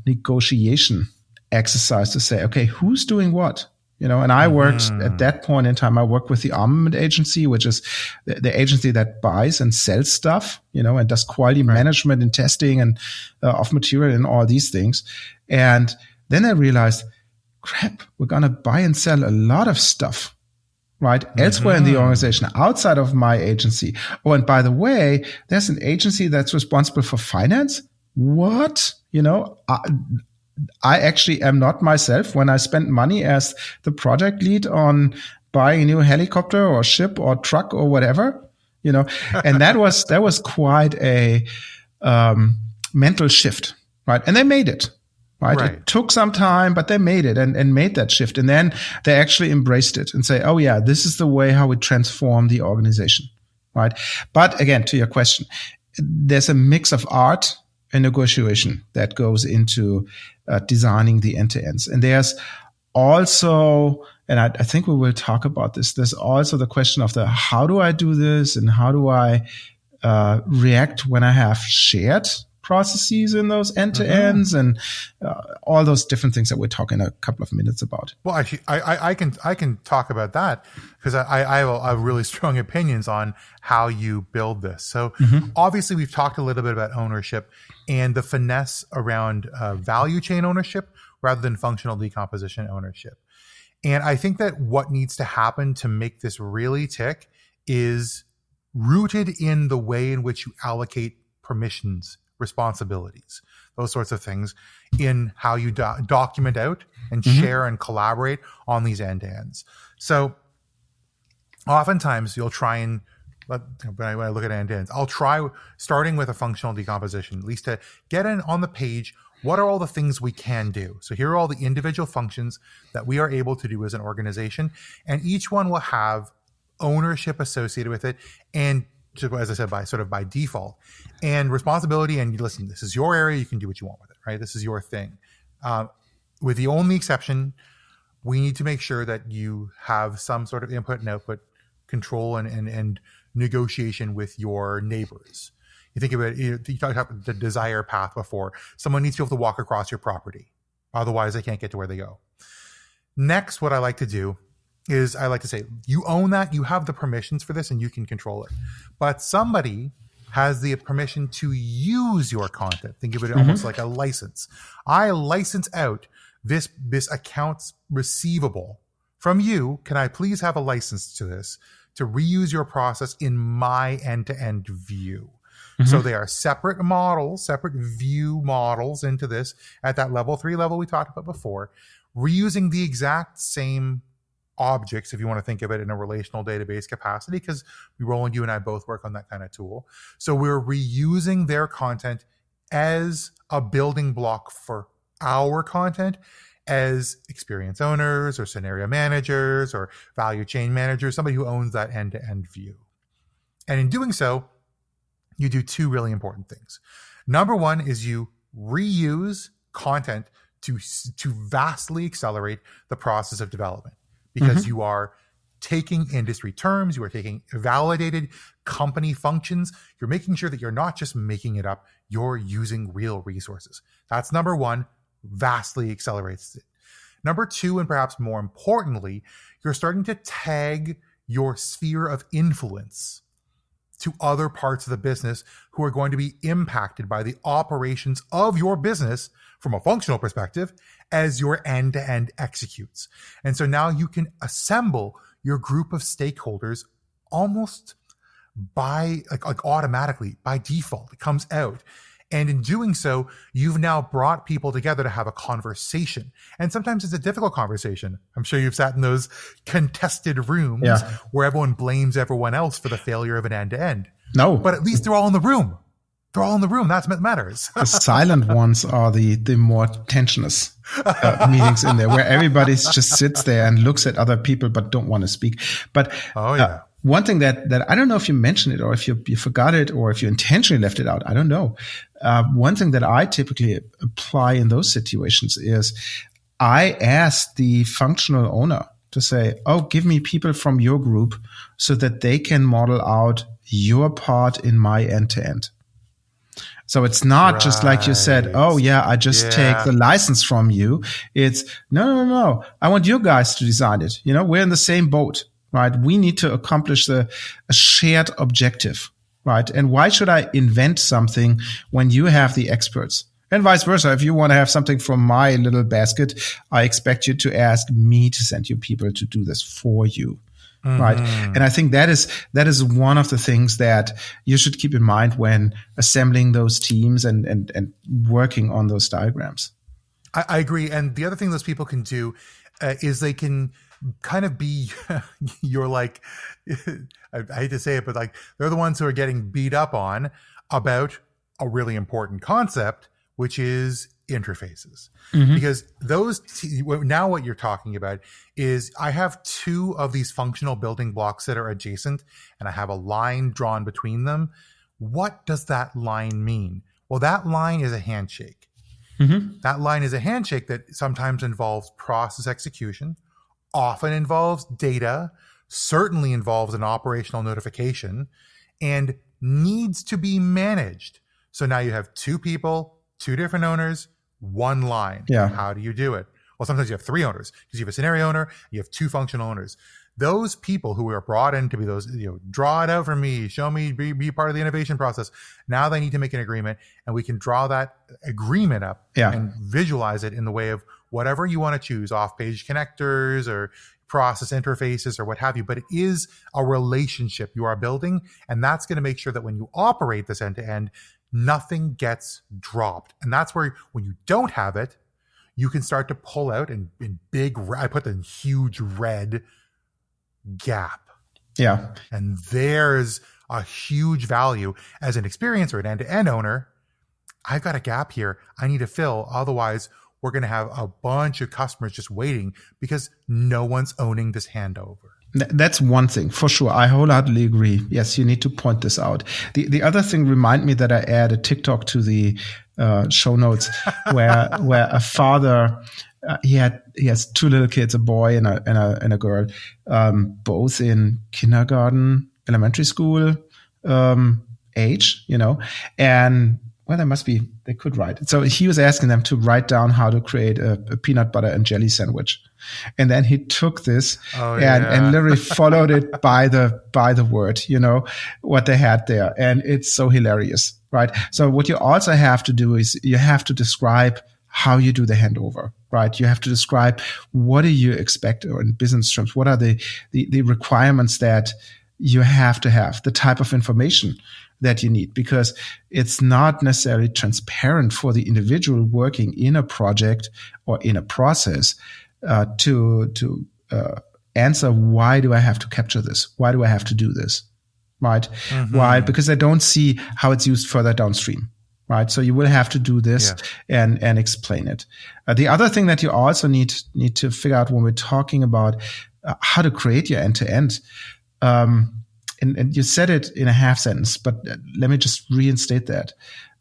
negotiation exercise to say, okay, who's doing what? And I worked at that point in time, I worked with the armament agency, which is the agency that buys and sells stuff, and does quality management and testing and of material and all these things. And then I realized, crap, we're going to buy and sell a lot of stuff, right? Elsewhere in the organization, outside of my agency. Oh, and by the way, there's an agency that's responsible for finance. What? I actually am not myself when I spend money as the project lead on buying a new helicopter or ship or truck or whatever, and that was quite a mental shift, right? And they made it, right? It took some time, but they made it and made that shift. And then they actually embraced it and say, oh yeah, this is the way how we transform the organization, right? But again, to your question, there's a mix of art and negotiation that goes into designing the end-to-ends. And there's also, and I think we will talk about this, there's also the question of how do I do this and how do I react when I have shared processes in those end-to-ends and all those different things that we'll talk in a couple of minutes about. Well, actually, I can talk about that because I have really strong opinions on how you build this. So obviously we've talked a little bit about ownership and the finesse around value chain ownership rather than functional decomposition ownership. And I think that what needs to happen to make this really tick is rooted in the way in which you allocate permissions responsibilities, those sorts of things in how you document out and share and collaborate on these end-to-ends. So oftentimes you'll try and, when I look at end-to-ends, I'll try starting with a functional decomposition, at least to get in on the page, what are all the things we can do? So here are all the individual functions that we are able to do as an organization, and each one will have ownership associated with it, and as I said, by default, and responsibility. And listen, this is your area; you can do what you want with it, right? This is your thing. With the only exception, we need to make sure that you have some sort of input and output control and negotiation with your neighbors. You think about it, you talked about the desire path before. Someone needs to be able to walk across your property. Otherwise, they can't get to where they go. Next, what I like to do is I like to say, you own that, you have the permissions for this, and you can control it. But somebody has the permission to use your content. Think of it almost like a license. I license out this accounts receivable from you. Can I please have a license to this to reuse your process in my end-to-end view? So they are separate models, separate view models into this at that level 3 level we talked about before, reusing the exact same objects, if you want to think of it in a relational database capacity, because Roland, you and I both work on that kind of tool. So we're reusing their content as a building block for our content as experience owners or scenario managers or value chain managers, somebody who owns that end-to-end view. And in doing so, you do 2 really important things. Number 1 is you reuse content to vastly accelerate the process of development, because you are taking industry terms, you are taking validated company functions, you're making sure that you're not just making it up, you're using real resources. That's number 1, vastly accelerates it. Number 2, and perhaps more importantly, you're starting to tag your sphere of influence to other parts of the business who are going to be impacted by the operations of your business from a functional perspective as your end-to-end executes. And so now you can assemble your group of stakeholders almost by like automatically, by default. It comes out. And in doing so, you've now brought people together to have a conversation. And sometimes it's a difficult conversation. I'm sure you've sat in those contested rooms where everyone blames everyone else for the failure of an end-to-end. No. But at least they're all in the room. They're all in the room. That's what matters. The silent ones are the more tensionous meetings in there, where everybody just sits there and looks at other people but don't want to speak. But one thing that I don't know if you mentioned it or if you forgot it or if you intentionally left it out, I don't know. One thing that I typically apply in those situations is I ask the functional owner to say, oh, give me people from your group so that they can model out your part in my end-to-end. So it's not just like you said, oh yeah, I just take the license from you. It's no. I want you guys to design it. You know, we're in the same boat, right? We need to accomplish a shared objective, right? And why should I invent something when you have the experts? And vice versa. If you want to have something from my little basket, I expect you to ask me to send you people to do this for you. Right. And I think that is one of the things that you should keep in mind when assembling those teams and working on those diagrams. I agree. And the other thing those people can do is they can kind of be you're like, I hate to say it, but like they're the ones who are getting beat up on about a really important concept, which is interfaces. Because those now what you're talking about is I have 2 of these functional building blocks that are adjacent and I have a line drawn between them. What does that line mean? Well, that line is a handshake. That line is a handshake that sometimes involves process execution, often involves data, certainly involves an operational notification, and needs to be managed. So now you have 2 people, 2 different owners, 1 line. Yeah. How do you do it? Well, sometimes you have 3 owners because you have a scenario owner, you have 2 functional owners. Those people who are brought in to be those, draw it out for me, show me, be part of the innovation process. Now they need to make an agreement, and we can draw that agreement up and visualize it in the way of whatever you want to choose, off-page connectors or process interfaces or what have you. But it is a relationship you are building, and that's going to make sure that when you operate this end-to-end, nothing gets dropped. And that's where, when you don't have it, you can start to pull out in big, I put the huge red gap. Yeah. And there's a huge value as an experience or an end-to-end owner. I've got a gap here I need to fill. Otherwise, we're going to have a bunch of customers just waiting because no one's owning this handover. That's one thing for sure. I wholeheartedly agree. Yes, you need to point this out. The other thing, remind me that I add a TikTok to the show notes where a father, he has two little kids, a boy and a girl, both in kindergarten, elementary school age, and well, they could write. So he was asking them to write down how to create a peanut butter and jelly sandwich. And then he took this and literally followed it by the word, what they had there. And it's so hilarious, right? So what you also have to do is you have to describe how you do the handover, right? You have to describe what do you expect, or in business terms, what are the requirements that you have to have, the type of information that you need, because it's not necessarily transparent for the individual working in a project or in a process to answer, why do I have to capture this? Why do I have to do this? Right? Mm-hmm. Why? Because they don't see how it's used further downstream. Right? So you will have to do this and explain it. The other thing that you also need to figure out when we're talking about how to create your end-to-end, and you said it in a half sentence, but let me just reinstate that.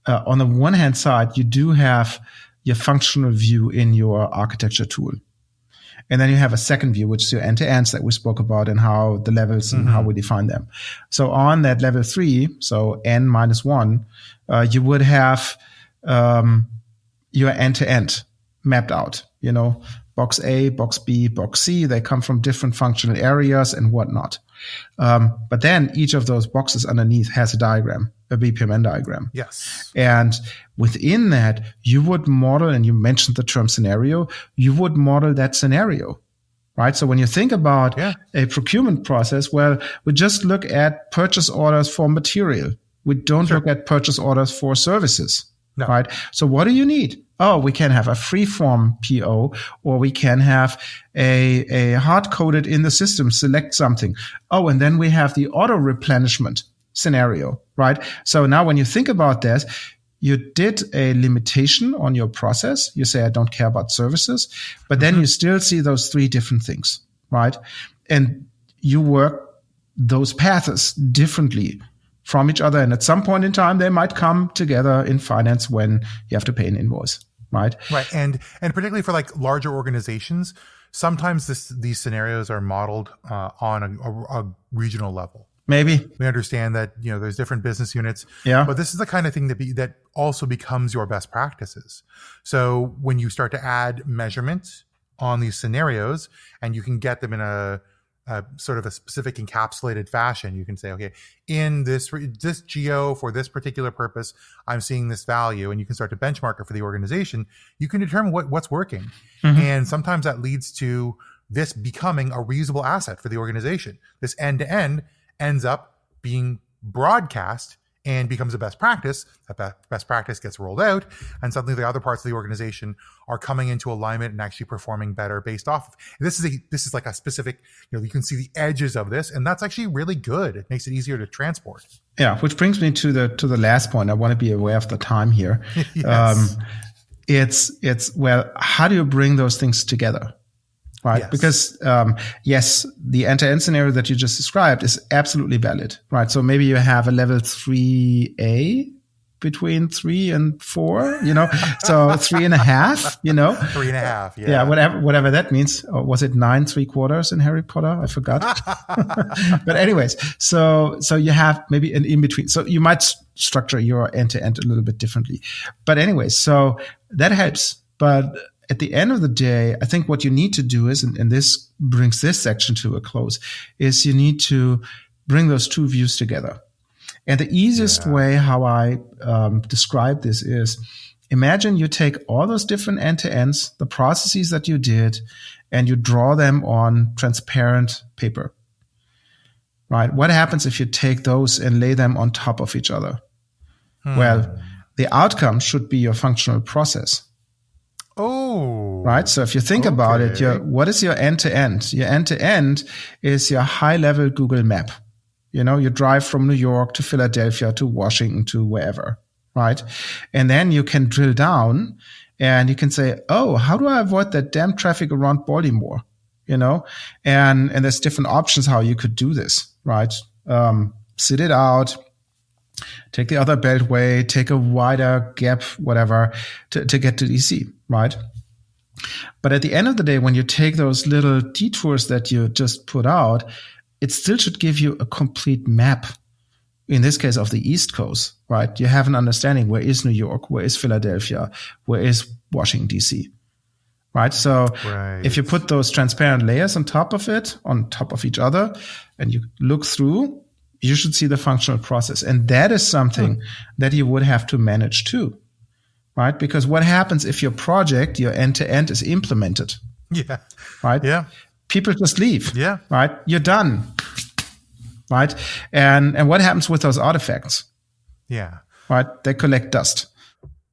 On the one hand side, you do have your functional view in your architecture tool. And then you have a second view, which is your end-to-ends that we spoke about and how the levels and how we define them. So on that level 3, so N-1, you would have your end-to-end mapped out, box A, box B, box C. They come from different functional areas and whatnot. But then each of those boxes underneath has a diagram, a BPMN diagram. Yes. And within that, you would model, and you mentioned the term scenario, you would model that scenario, right? So when you think about a procurement process, well, we just look at purchase orders for material. We don't look at purchase orders for services, right? So what do you need? Oh, we can have a free-form PO, or we can have a hard-coded in the system, select something. Oh, and then we have the auto-replenishment scenario, right? So now when you think about this, you did a limitation on your process. You say, I don't care about services, but then you still see those 3 different things, right? And you work those paths differently from each other. And at some point in time, they might come together in finance when you have to pay an invoice, right? Right. And particularly for like larger organizations, sometimes these scenarios are modeled on a regional level. Maybe. We understand that, there's different business units. Yeah. But this is the kind of thing that also becomes your best practices. So when you start to add measurement on these scenarios, and you can get them in a sort of a specific encapsulated fashion, you can say, okay, in this geo for this particular purpose, I'm seeing this value, and you can start to benchmark it for the organization. You can determine what's working. Mm-hmm. And sometimes that leads to this becoming a reusable asset for the organization. This end-to-end ends up being broadcast and becomes a best practice. That best practice gets rolled out, and suddenly the other parts of the organization are coming into alignment and actually performing better based off of. This is like a specific, you can see the edges of this, and that's actually really good. It makes it easier to transport. Yeah, which brings me to the last point. I want to be aware of the time here. Yes. It's well, how do you bring those things together? Right. Yes. Because, yes, the end-to-end scenario that you just described is absolutely valid. Right. So maybe you have a level 3A between 3 and 4, so 3.5, 3.5. Yeah. Yeah. Whatever that means. Or was it 9 3/4 in Harry Potter? I forgot. But anyways, so you have maybe an in between. So you might structure your end-to-end a little bit differently. But anyways, so that helps. But at the end of the day, I think what you need to do is, and this brings this section to a close, is you need to bring those 2 views together. And the easiest way how I describe this is, imagine you take all those different end-to-ends, the processes that you did, and you draw them on transparent paper. Right? What happens if you take those and lay them on top of each other? Well, the outcome should be your functional process. Oh. Right? So if you think about it, what is your end-to-end? Your end-to-end is your high-level Google map. You drive from New York to Philadelphia to Washington to wherever, right? And then you can drill down and you can say, oh, how do I avoid that damn traffic around Baltimore? And there's different options how you could do this, right? Sit it out, take the other beltway, take a wider gap, whatever, to get to DC, right? But at the end of the day, when you take those little detours that you just put out, it still should give you a complete map. In this case, of the East Coast, right? You have an understanding, where is New York? Where is Philadelphia? Where is Washington, DC? Right? So if you put those transparent layers on top of each other, and you look through, you should see the functional process. And that is something that you would have to manage too, right? Because what happens if your project, your end-to-end, is implemented? Yeah. Right? Yeah. People just leave. Yeah. Right? You're done. Right? And what happens with those artifacts? Yeah. Right? They collect dust.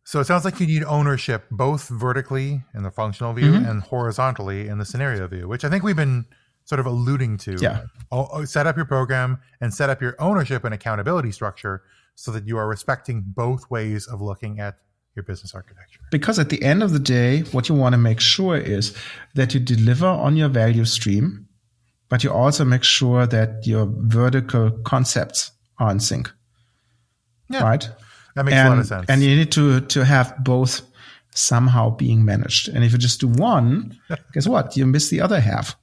So it sounds like you need ownership both vertically in the functional view and horizontally in the scenario view, which I think we've been sort of alluding to. Yeah. Set up your program and set up your ownership and accountability structure so that you are respecting both ways of looking at your business architecture. Because at the end of the day, what you want to make sure is that you deliver on your value stream, but you also make sure that your vertical concepts are in sync. Yeah. Right? That makes a lot of sense. And you need to have both somehow being managed. And if you just do one, guess what? You miss the other half.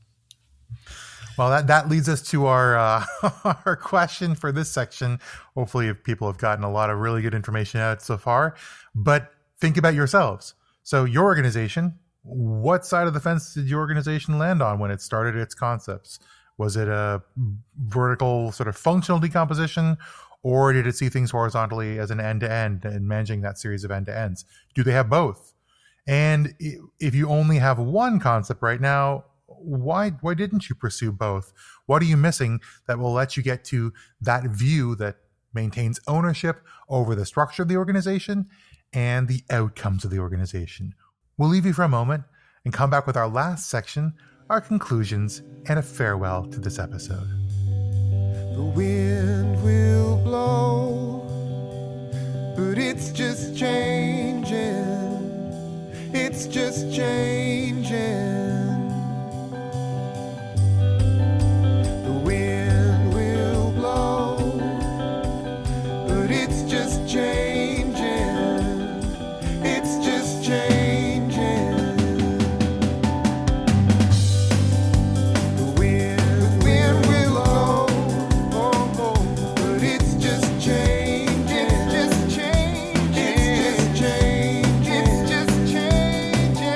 Well, that leads us to our our question for this section. Hopefully, if people have gotten a lot of really good information out so far. But think about yourselves. So your organization, what side of the fence did your organization land on when it started its concepts? Was it a vertical sort of functional decomposition, or did it see things horizontally as an end-to-end and managing that series of end-to-ends? Do they have both? And if you only have one concept right now, why didn't you pursue both? What are you missing that will let you get to that view that maintains ownership over the structure of the organization and the outcomes of the organization? We'll leave you for a moment and come back with our last section, our conclusions, and a farewell to this episode. The wind will blow, but it's just changing. It's just changing. The wind will blow, but it's just changing. It's just changing. The wind will blow, but it's just changing. It's just changing. It's just changing. It's just changing.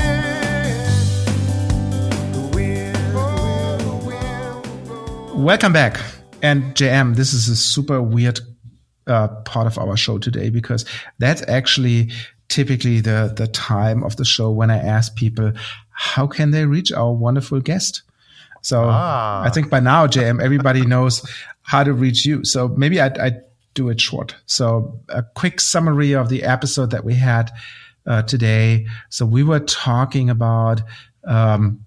The wind will blow. Welcome back. And JM, this is a super weird part of our show today, because that's actually typically the time of the show when I ask people, how can they reach our wonderful guest? So I think by now, JM, everybody knows how to reach you. So maybe I do it short. So a quick summary of the episode that we had today. So we were talking about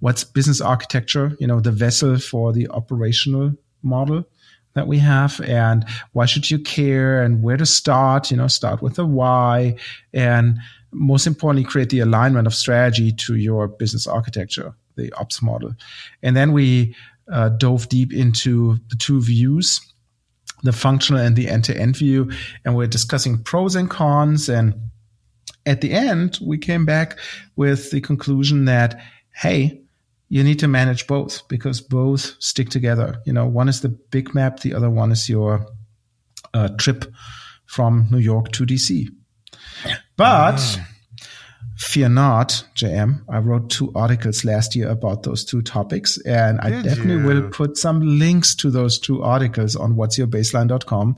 what's business architecture, the vessel for the operational model that we have, and why should you care, and where to start, start with the why, and most importantly, create the alignment of strategy to your business architecture, the ops model. And then we dove deep into the two views, the functional and the end-to-end view, and we're discussing pros and cons. And at the end, we came back with the conclusion that, hey, you need to manage both, because both stick together. One is the big map, the other one is your trip from New York to DC. But fear not, JM. I wrote 2 articles last year about those 2 topics, and I definitely will put some links to those 2 articles on whatsyourbaseline.com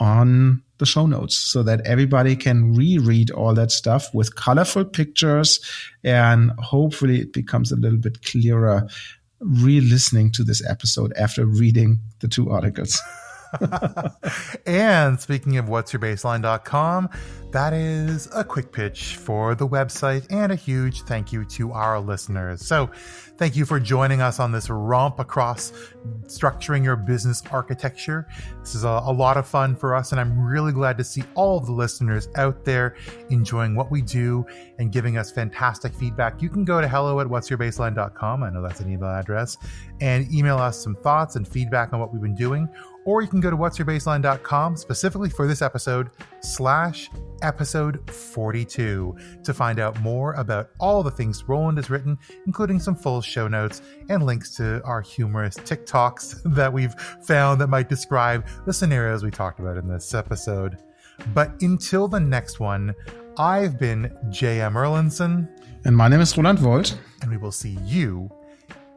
on the show notes, so that everybody can reread all that stuff with colorful pictures, and hopefully it becomes a little bit clearer re-listening to this episode after reading the 2 articles. And speaking of whatsyourbaseline.com, that is a quick pitch for the website and a huge thank you to our listeners. So thank you for joining us on this romp across structuring your business architecture. This is a lot of fun for us, and I'm really glad to see all of the listeners out there enjoying what we do and giving us fantastic feedback. You can go to hello@whatsyourbaseline.com. I know that's an email address, and email us some thoughts and feedback on what we've been doing. Or you can go to whatsyourbaseline.com specifically for this episode /episode 42 to find out more about all the things Roland has written, including some full show notes and links to our humorous TikToks that we've found that might describe the scenarios we talked about in this episode. But until the next one, I've been J.M. Erlinson. And my name is Roland Volt. And we will see you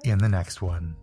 in the next one.